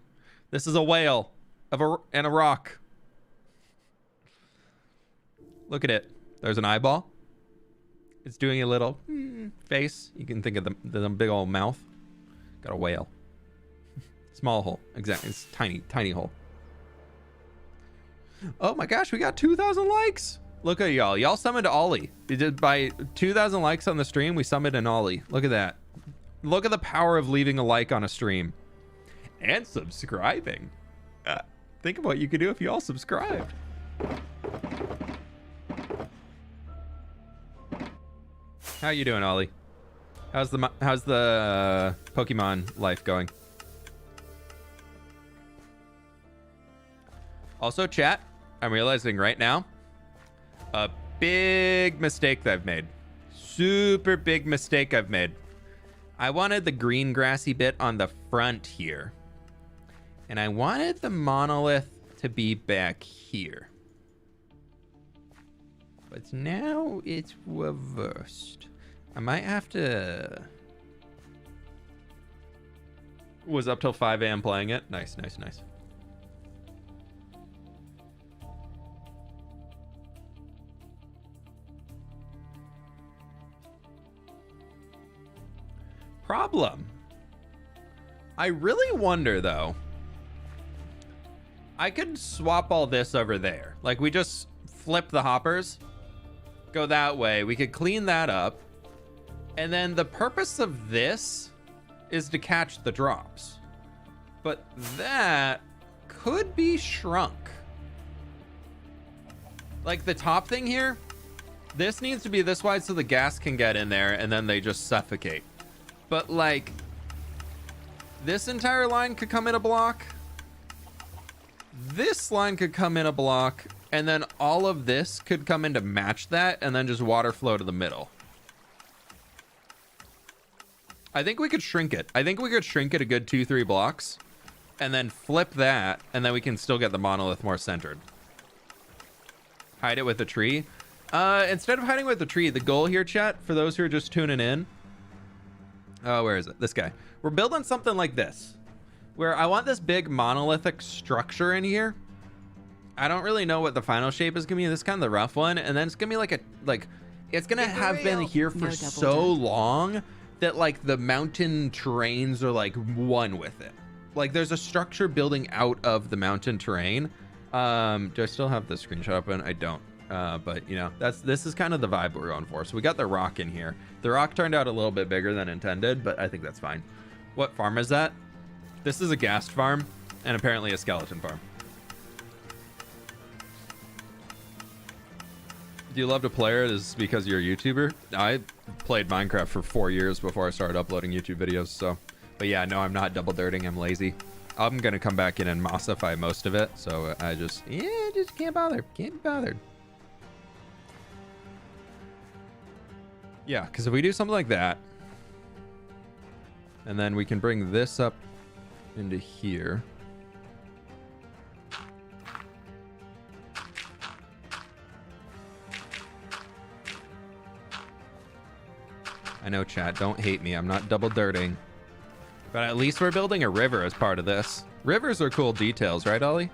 This is a whale and a rock. Look at it. There's an eyeball. It's doing a little face. You can think of the big old mouth. Got a whale. Small hole. Exactly. It's tiny, tiny hole. Oh my gosh, we got 2,000 likes. Look at y'all. Y'all summoned Ollie. We did by 2,000 likes on the stream. We summoned an Ollie. Look at that. Look at the power of leaving a like on a stream. And subscribing. Think of what you could do if you all subscribed. How you doing, Ollie? How's the Pokemon life going? Also, chat, I'm realizing right now a big mistake that I've made. Super big mistake I've made. I wanted the green grassy bit on the front here. And I wanted the monolith to be back here. But now it's reversed. I might have to... Was up till 5 a.m. playing it. Nice, nice, nice. Problem. I really wonder though. I could swap all this over there. Like we just flip the hoppers, go that way. We could clean that up. And then the purpose of this is to catch the drops. But that could be shrunk. Like the top thing here, this needs to be this wide so the gas can get in there and then they just suffocate. But like this entire line could come in a block. This line could come in a block, and then all of this could come in to match that, and then just water flow to the middle. I think we could shrink it. I think we could shrink it a good 2-3 blocks and then flip that, and then we can still get the monolith more centered. Hide it with a tree. Instead of hiding with the tree, the goal here, chat, for those who are just tuning in, where is it? This guy. We're building something like this, where I want this big monolithic structure in here. I don't really know what the final shape is gonna be. This is kind of the rough one, and then it's gonna be it's gonna have been here for so long that like the mountain terrains are like one with it. Like there's a structure building out of the mountain terrain. Do I still have the screenshot open? I don't. But you know, this is kind of the vibe we're going for. So we got the rock in here. The rock turned out a little bit bigger than intended, but I think that's fine. What farm is that? This is a ghast farm and apparently a skeleton farm. Do you love to play it? Is this because you're a YouTuber? I played Minecraft for 4 years before I started uploading YouTube videos. So, but yeah, no, I'm not double dirting. I'm lazy. I'm gonna come back in and mossify most of it. So I just can't bother. Can't be bothered. Yeah, because if we do something like that, and then we can bring this up into here. I know, chat, don't hate me. I'm not double dirting. But at least we're building a river as part of this. Rivers are cool details, right, Ollie?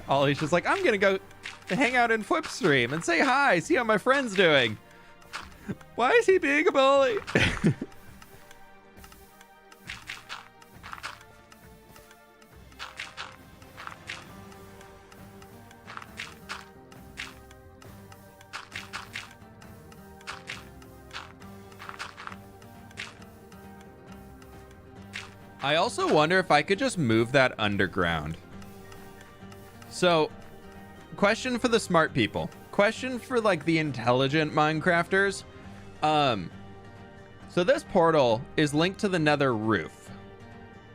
Ollie's just like, I'm gonna go hang out in fWhip stream and say hi, see how my friend's doing. Why is he being a bully? I also wonder if I could just move that underground. So, question for the smart people. Question for like the intelligent Minecrafters. So this portal is linked to the nether roof,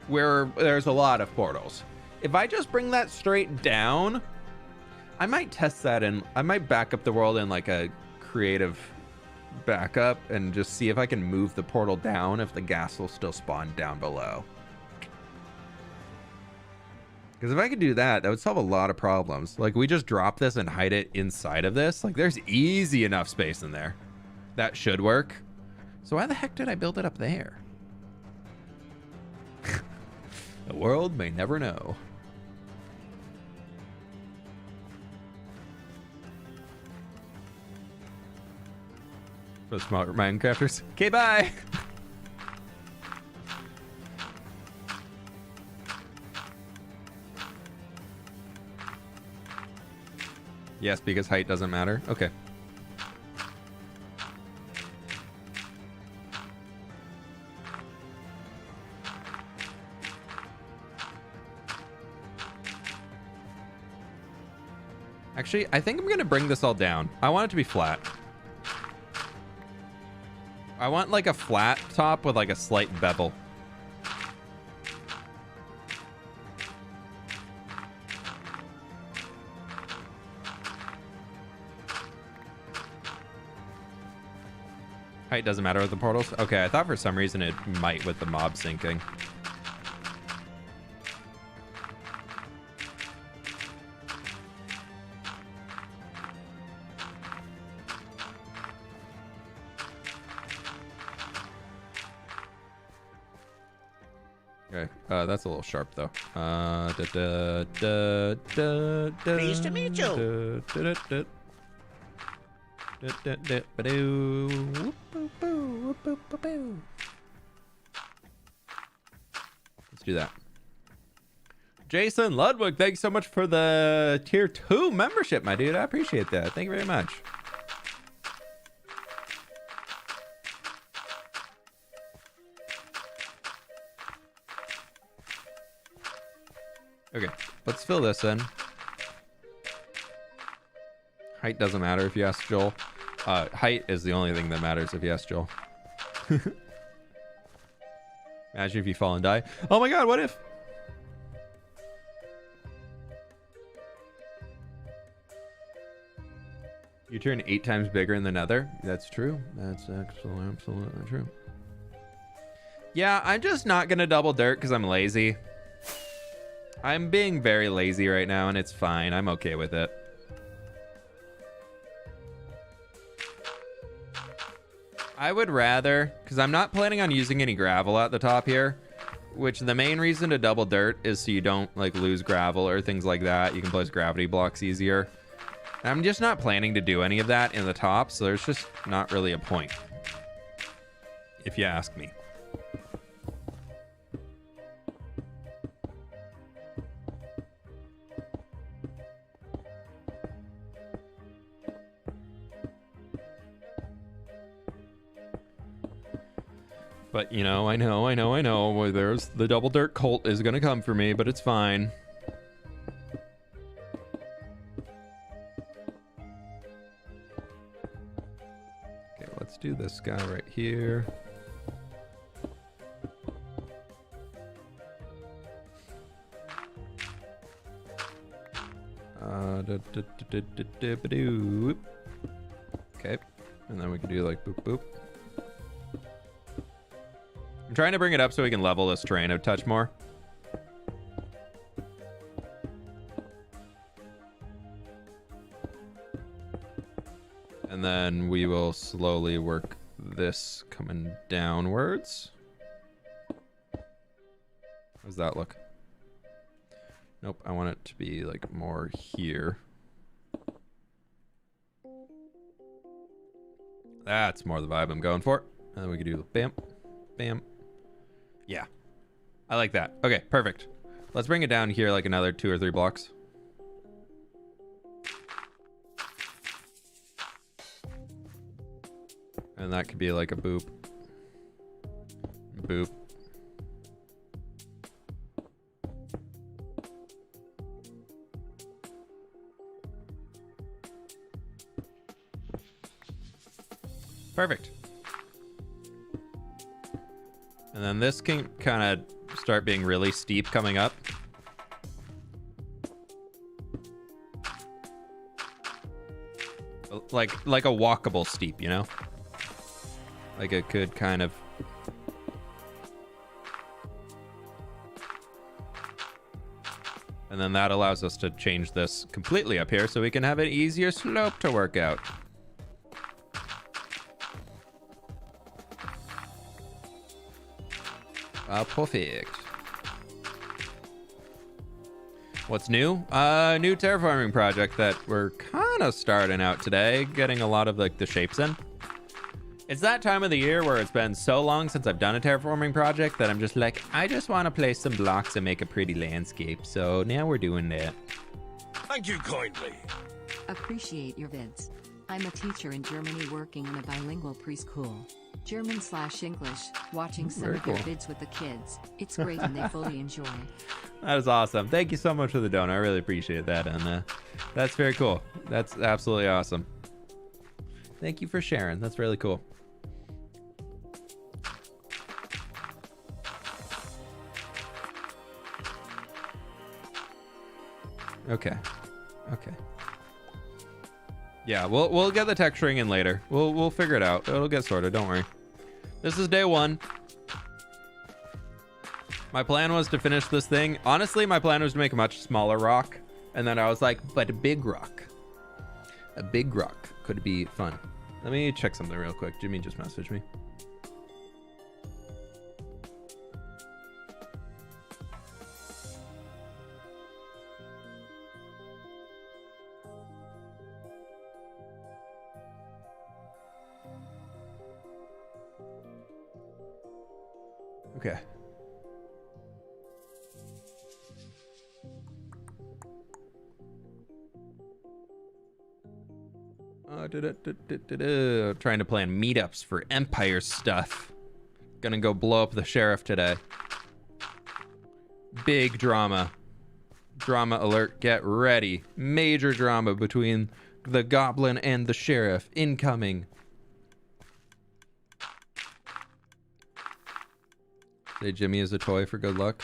where there's a lot of portals. If I just bring that straight down, I might test that and I might back up the world in like a creative backup and just see if I can move the portal down if the gas will still spawn down below. Because if I could do that, that would solve a lot of problems. Like, we just drop this and hide it inside of this. Like, there's easy enough space in there. That should work. So why the heck did I build it up there? The world may never know. For the smart Minecrafters. Okay, bye! Yes, because height doesn't matter. Okay. Actually, I think I'm going to bring this all down. I want it to be flat. I want like a flat top with like a slight bevel. Height doesn't matter with the portals? Okay, I thought for some reason it might with the mob sinking. Okay, that's a little sharp though. Pleased to meet you. Let's do that. Jason Ludwig, thanks so much for the tier 2 membership, my dude. I appreciate that. Thank you very much. Okay, let's fill this in. Height doesn't matter if you ask Joel. Height is the only thing that matters if you ask Joel. Imagine if you fall and die. Oh my god, what if? You turn 8 times bigger in the nether? That's true. That's actually absolutely true. Yeah, I'm just not gonna double dirt because I'm lazy. I'm being very lazy right now, and it's fine. I'm okay with it. I would rather, because I'm not planning on using any gravel at the top here, which the main reason to double dirt is so you don't like lose gravel or things like that. You can place gravity blocks easier. I'm just not planning to do any of that in the top, so there's just not really a point, if you ask me. But, you know, I know. Well, there's the double dirt cult is going to come for me, but it's fine. Okay, let's do this guy right here. Okay, and then we can do like boop boop. I'm trying to bring it up so we can level this terrain a touch more. And then we will slowly work this coming downwards. How's that look? Nope, I want it to be like more here. That's more the vibe I'm going for. And then we can do bam, bam. Yeah, I like that. Okay, perfect. Let's bring it down here like another 2 or 3 blocks. And that could be like a boop. Boop. Perfect. And then this can kind of start being really steep coming up. Like a walkable steep, you know? Like it could kind of... And then that allows us to change this completely up here so we can have an easier slope to work out. Perfect. What's new? New terraforming project that we're kind of starting out today, getting a lot of like the shapes in. It's that time of the year where it's been so long since I've done a terraforming project that I'm just like, I just want to place some blocks and make a pretty landscape. So now we're doing that. Thank you kindly. Appreciate your vids. I'm a teacher in Germany working in a bilingual preschool. German/English, watching some Very of your cool. vids with the kids. It's great and they fully enjoy. That is awesome. Thank you so much for the donor. I really appreciate that. And that's very cool. That's absolutely awesome. Thank you for sharing. That's really cool. Okay. Okay. Yeah, we'll get the texturing in later. We'll figure it out. It'll get sorted. Don't worry. This is day 1. My plan was to finish this thing. Honestly, my plan was to make a much smaller rock, and then I was like, but a big rock. A big rock could be fun. Let me check something real quick. Jimmy just messaged me. Okay. Trying to plan meetups for Empire stuff. Gonna go blow up the sheriff today. Big drama. Drama alert, get ready. Major drama between the goblin and the sheriff incoming. Say Jimmy is a toy for good luck.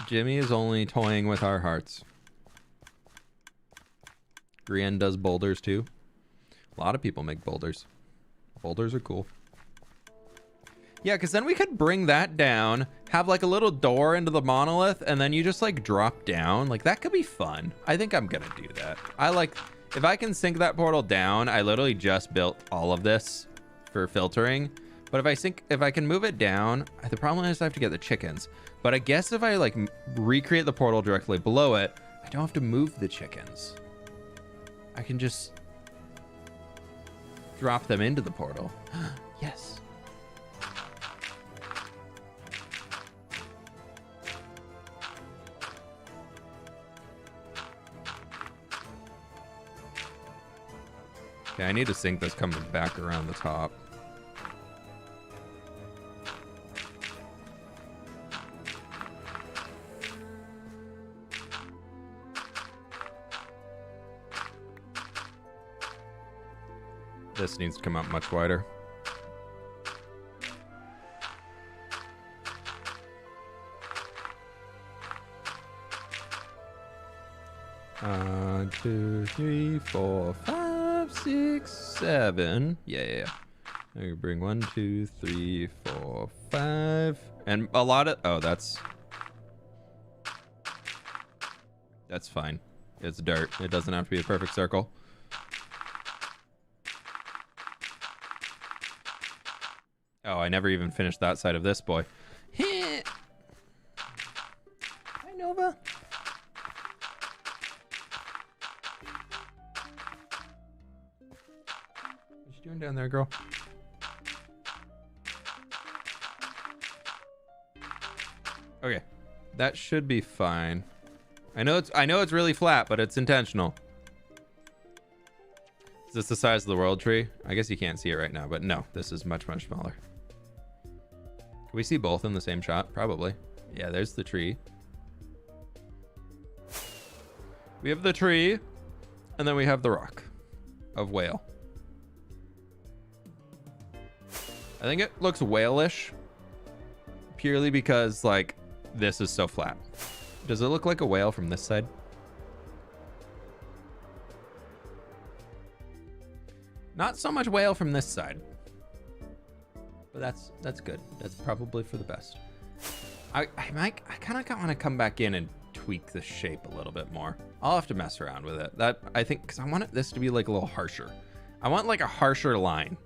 Jimmy is only toying with our hearts. Grian does boulders too. A lot of people make boulders. Boulders are cool. Yeah, because then we could bring that down, have like a little door into the monolith, and then you just like drop down. Like that could be fun. I think I'm gonna do that. I like, if I can sink that portal down, I literally just built all of this for filtering. But if I can move it down, the problem is I have to get the chickens. But I guess if I like recreate the portal directly below it, I don't have to move the chickens. I can just drop them into the portal. Yes. Okay, I need to sink this coming back around the top. This needs to come out much wider. One, 2, 3, 4, 5, 6, 7. Yeah. I bring 1, 2, 3, 4, 5, and a lot of. Oh, that's fine. It's dirt. It doesn't have to be a perfect circle. Oh, I never even finished that side of this boy. Hi, Nova. What you doing down there, girl? Okay, that should be fine. I know it's really flat, but it's intentional. Is this the size of the world tree? I guess you can't see it right now, but no, this is much, much smaller. Can we see both in the same shot? Probably. Yeah, there's the tree. We have the tree, and then we have the rock of whale. I think it looks whale-ish purely because, like, this is so flat. Does it look like a whale from this side? Not so much whale from this side. But that's good. That's probably for the best. I kind of want to come back in and tweak the shape a little bit more. I'll have to mess around with it. That I think, because I want this to be like a little harsher. I want like a harsher line.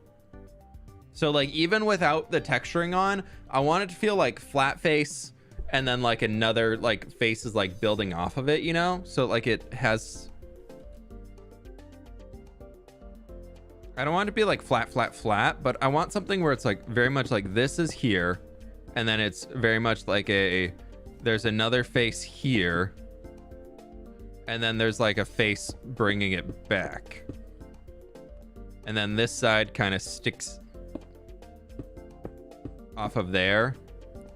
So like even without the texturing on, I want it to feel like flat face, and then like another like face is like building off of it, you know? So like it has. I don't want it to be like flat, flat, flat, but I want something where it's like very much like this is here, and then it's very much like there's another face here, and then there's like a face bringing it back. And then this side kind of sticks off of there,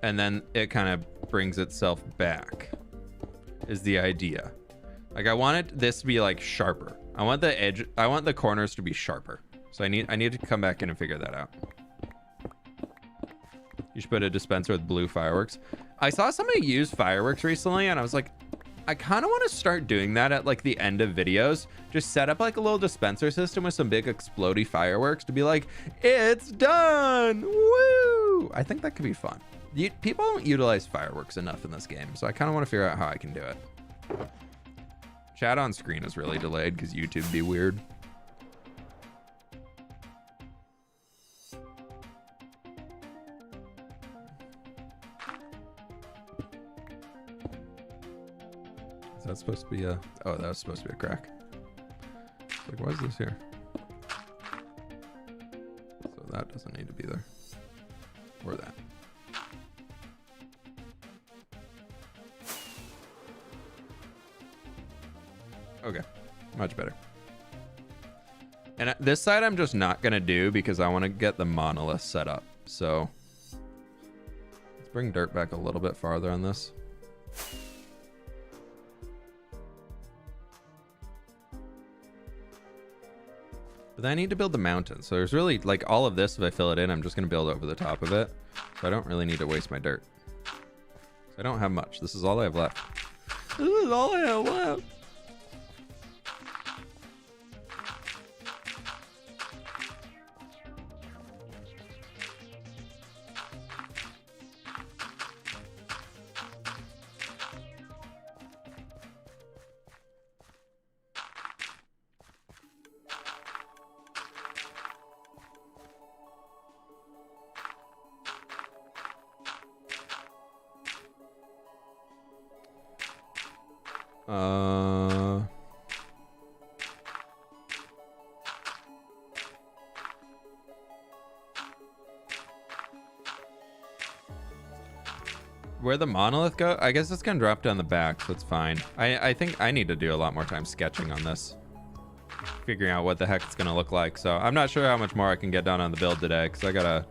and then it kind of brings itself back, is the idea. Like I want this to be like sharper. I want the corners to be sharper. So I need to come back in and figure that out. You should put a dispenser with blue fireworks. I saw somebody use fireworks recently, and I was like, I kind of want to start doing that at like the end of videos. Just set up like a little dispenser system with some big explodey fireworks to be like, it's done! Woo! I think that could be fun. People don't utilize fireworks enough in this game, so I kind of want to figure out how I can do it. Chat on screen is really delayed because YouTube be weird. Is that supposed to be a... Oh, that was supposed to be a crack. It's like, why is this here? So that doesn't need to be there. Or that. Okay, much better. And this side I'm just not gonna do because I want to get the monolith set up. So let's bring dirt back a little bit farther on this. But then I need to build the mountain. So there's really like all of this. If I fill it in, I'm just gonna build over the top of it. So I don't really need to waste my dirt. So I don't have much. This is all I have left. This is all I have left. Where the monolith go? I guess it's gonna drop down the back, so it's fine. I think I need to do a lot more time sketching on this, figuring out what the heck it's gonna look like. So I'm not sure how much more I can get done on the build today, because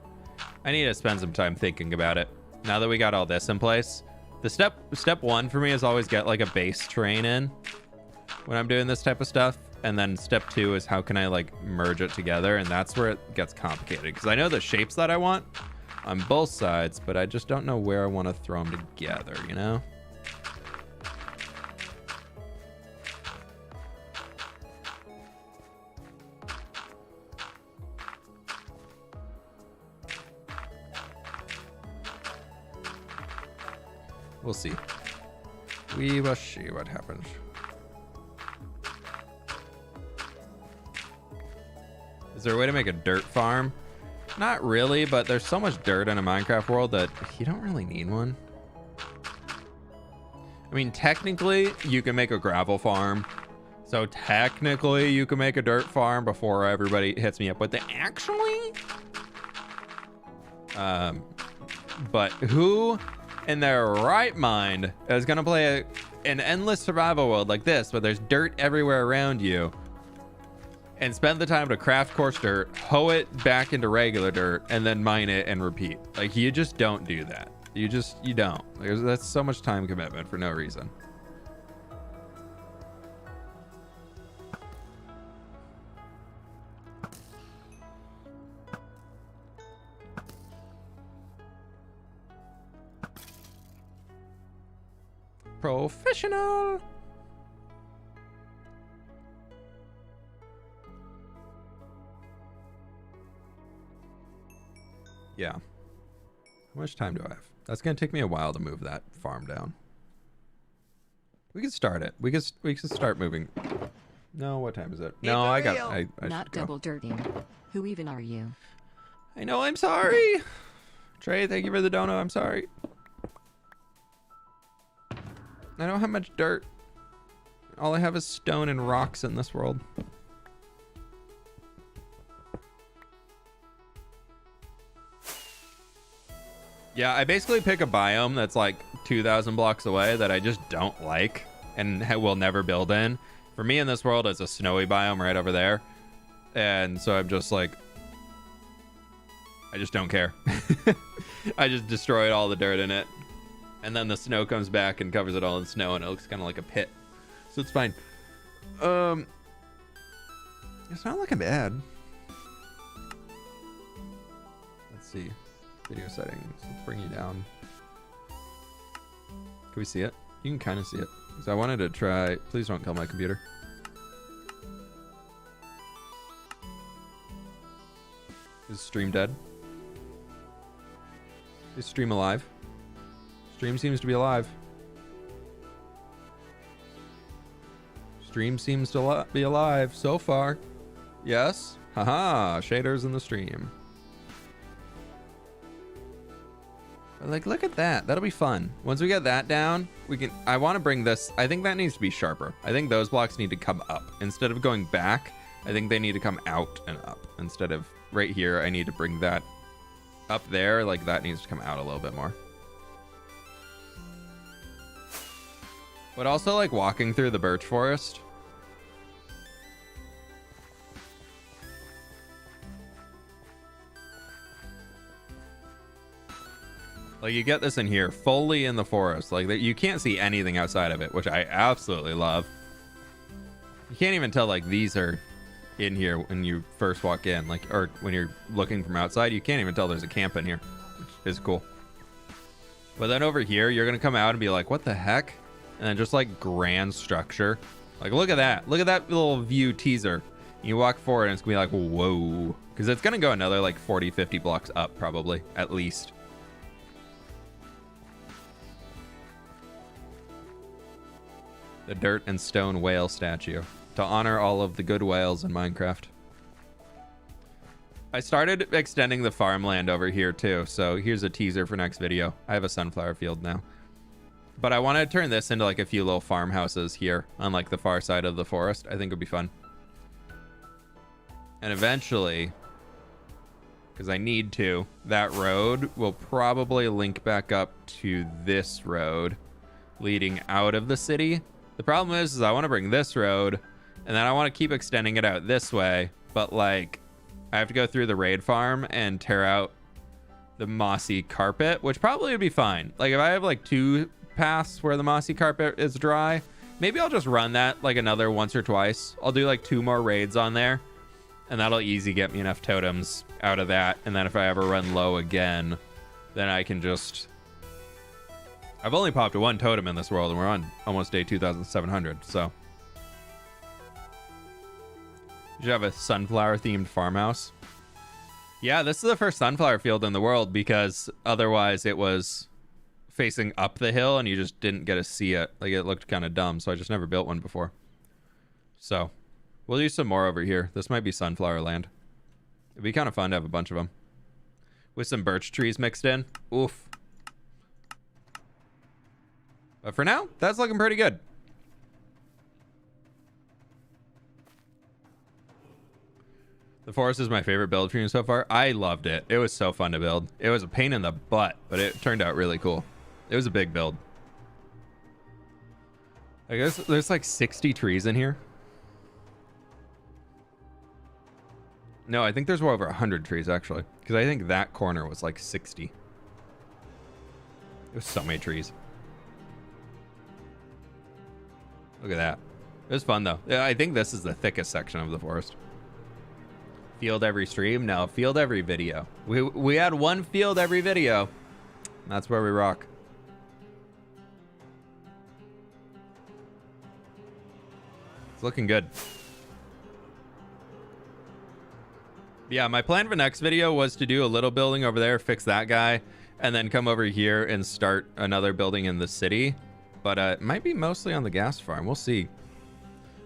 I need to spend some time thinking about it. Now that we got all this in place, the step one for me is always get like a base terrain in when I'm doing this type of stuff, and then step two is how can I like merge it together, and that's where it gets complicated, because I know the shapes that I want on both sides, but I just don't know where I want to throw them together, you know? We'll see. We will see what happens. Is there a way to make a dirt farm? Not really, but there's so much dirt in a Minecraft world that you don't really need one. I mean, technically, you can make a gravel farm. So technically, you can make a dirt farm before everybody hits me up with the actually. But who in their right mind is gonna play an endless survival world like this, where there's dirt everywhere around you, and spend the time to craft coarse dirt, hoe it back into regular dirt, and then mine it and repeat? Like, you just don't do that. You don't. That's so much time commitment for no reason. Professional. Yeah. How much time do I have? That's gonna take me a while to move that farm down. We can start it. We can start moving. No, what time is it? No, I Not double dirting. Who even are you? I know, I'm sorry. Trey, thank you for the dono. I'm sorry. I don't have much dirt. All I have is stone and rocks in this world. Yeah, I basically pick a biome that's like 2,000 blocks away that I just don't like and will never build in. For me in this world, it's a snowy biome right over there. And so I'm just like, I just don't care. I just destroyed all the dirt in it. And then the snow comes back and covers it all in snow, and it looks kind of like a pit. So it's fine. It's not looking bad. Let's see. Video settings. Let's bring you down. Can we see it? You can kind of see it. Because I wanted to try. Please don't kill my computer. Is stream dead? Is stream alive? Stream seems to be alive. Stream seems to be alive so far. Yes? Haha, shaders in the stream. But like, look at that. That'll be fun. Once we get that down, we can. I want to bring this. I think that needs to be sharper. I think those blocks need to come up. Instead of going back, I think they need to come out and up. Instead of right here, I need to bring that up there. Like, that needs to come out a little bit more. But also, like, walking through the birch forest. Like, you get this in here, fully in the forest. Like, you can't see anything outside of it, which I absolutely love. You can't even tell, like, these are in here when you first walk in. Like, or when you're looking from outside, you can't even tell there's a camp in here, which is cool. But then over here, you're going to come out and be like, what the heck? And then just, like, grand structure. Like, look at that. Look at that little view teaser. You walk forward, and it's going to be like, whoa. Because it's going to go another, like, 40, 50 blocks up, probably, at least. The dirt and stone whale statue to honor all of the good whales in Minecraft. I started extending the farmland over here too, so here's a teaser for next video. I have a sunflower field now. But I want to turn this into like a few little farmhouses here on like the far side of the forest. I think would be fun. And eventually, because I need to, that road will probably link back up to this road leading out of the city. The problem is I want to bring this road and then I want to keep extending it out this way. But like, I have to go through the raid farm and tear out the mossy carpet, which probably would be fine. Like if I have like 2 paths where the mossy carpet is dry, maybe I'll just run that like another once or twice. I'll do like 2 more raids on there and that'll easy get me enough totems out of that. And then if I ever run low again, then I can just... I've only popped 1 totem in this world and we're on almost day 2,700, so... You should have a sunflower themed farmhouse. Yeah, this is the first sunflower field in the world because otherwise it was facing up the hill and you just didn't get to see it. Like it looked kind of dumb, so I just never built one before. So we'll use some more over here. This might be sunflower land. It'd be kind of fun to have a bunch of them. With some birch trees mixed in. Oof. But for now, that's looking pretty good. The forest is my favorite build for you so far. I loved it. It was so fun to build. It was a pain in the butt, but it turned out really cool. It was a big build. I guess there's like 60 trees in here. No, I think there's well over 100 trees actually, because I think that corner was like 60. It was so many trees. Look at that. It was fun though. Yeah, I think this is the thickest section of the forest. Field every stream? No, field every video. We had 1 field every video. That's where we rock. It's looking good. Yeah, my plan for next video was to do a little building over there, fix that guy, and then come over here and start another building in the city. But it might be mostly on the gas farm. We'll see.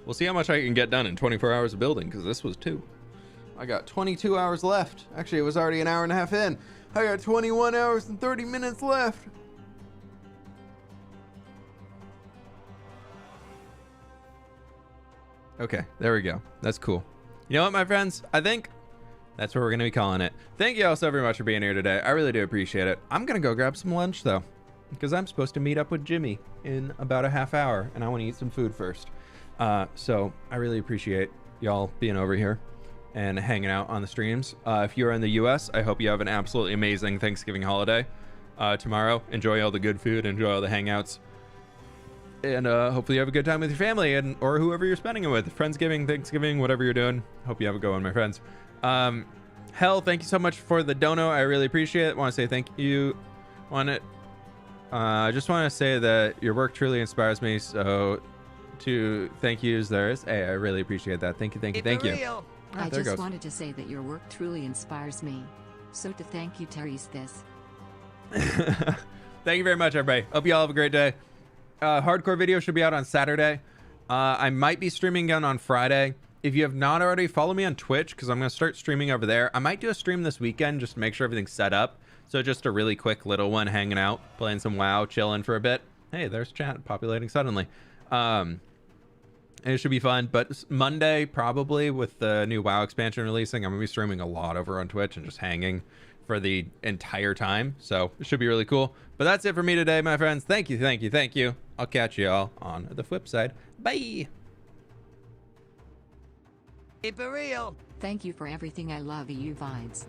We'll see how much I can get done in 24 hours of building, because this was 2. I got 22 hours left. Actually, it was already an hour and a half in. I got 21 hours and 30 minutes left. Okay, there we go. That's cool. You know what, my friends? I think that's what we're going to be calling it. Thank you all so very much for being here today. I really do appreciate it. I'm going to go grab some lunch, though, because I'm supposed to meet up with Jimmy in about a half hour, and I want to eat some food first. So I really appreciate y'all being over here and hanging out on the streams. If you're in the US, I hope you have an absolutely amazing Thanksgiving holiday tomorrow. Enjoy all the good food, enjoy all the hangouts, and hopefully you have a good time with your family and or whoever you're spending it with. Friendsgiving, Thanksgiving, whatever you're doing. Hope you have a good one, my friends. Hell, thank you so much for the dono. I really appreciate it. Want to say thank you. I just want to say that your work truly inspires me. So to thank yous there is. Hey, I really appreciate that. Thank you, thank you, thank you. I just wanted to say that your work truly inspires me. So to thank you, Terry's this. Thank you very much, everybody. Hope you all have a great day. Hardcore video should be out on Saturday. I might be streaming again on Friday. If you have not already, follow me on Twitch because I'm going to start streaming over there. I might do a stream this weekend just to make sure everything's set up. So just a really quick little one, hanging out, playing some WoW, chilling for a bit. Hey, there's chat populating suddenly. It should be fun, but Monday, probably with the new WoW expansion releasing, I'm going to be streaming a lot over on Twitch and just hanging for the entire time. So it should be really cool. But that's it for me today, my friends. Thank you, thank you, thank you. I'll catch you all on the flip side. Bye. Thank you for everything. I love you vibes.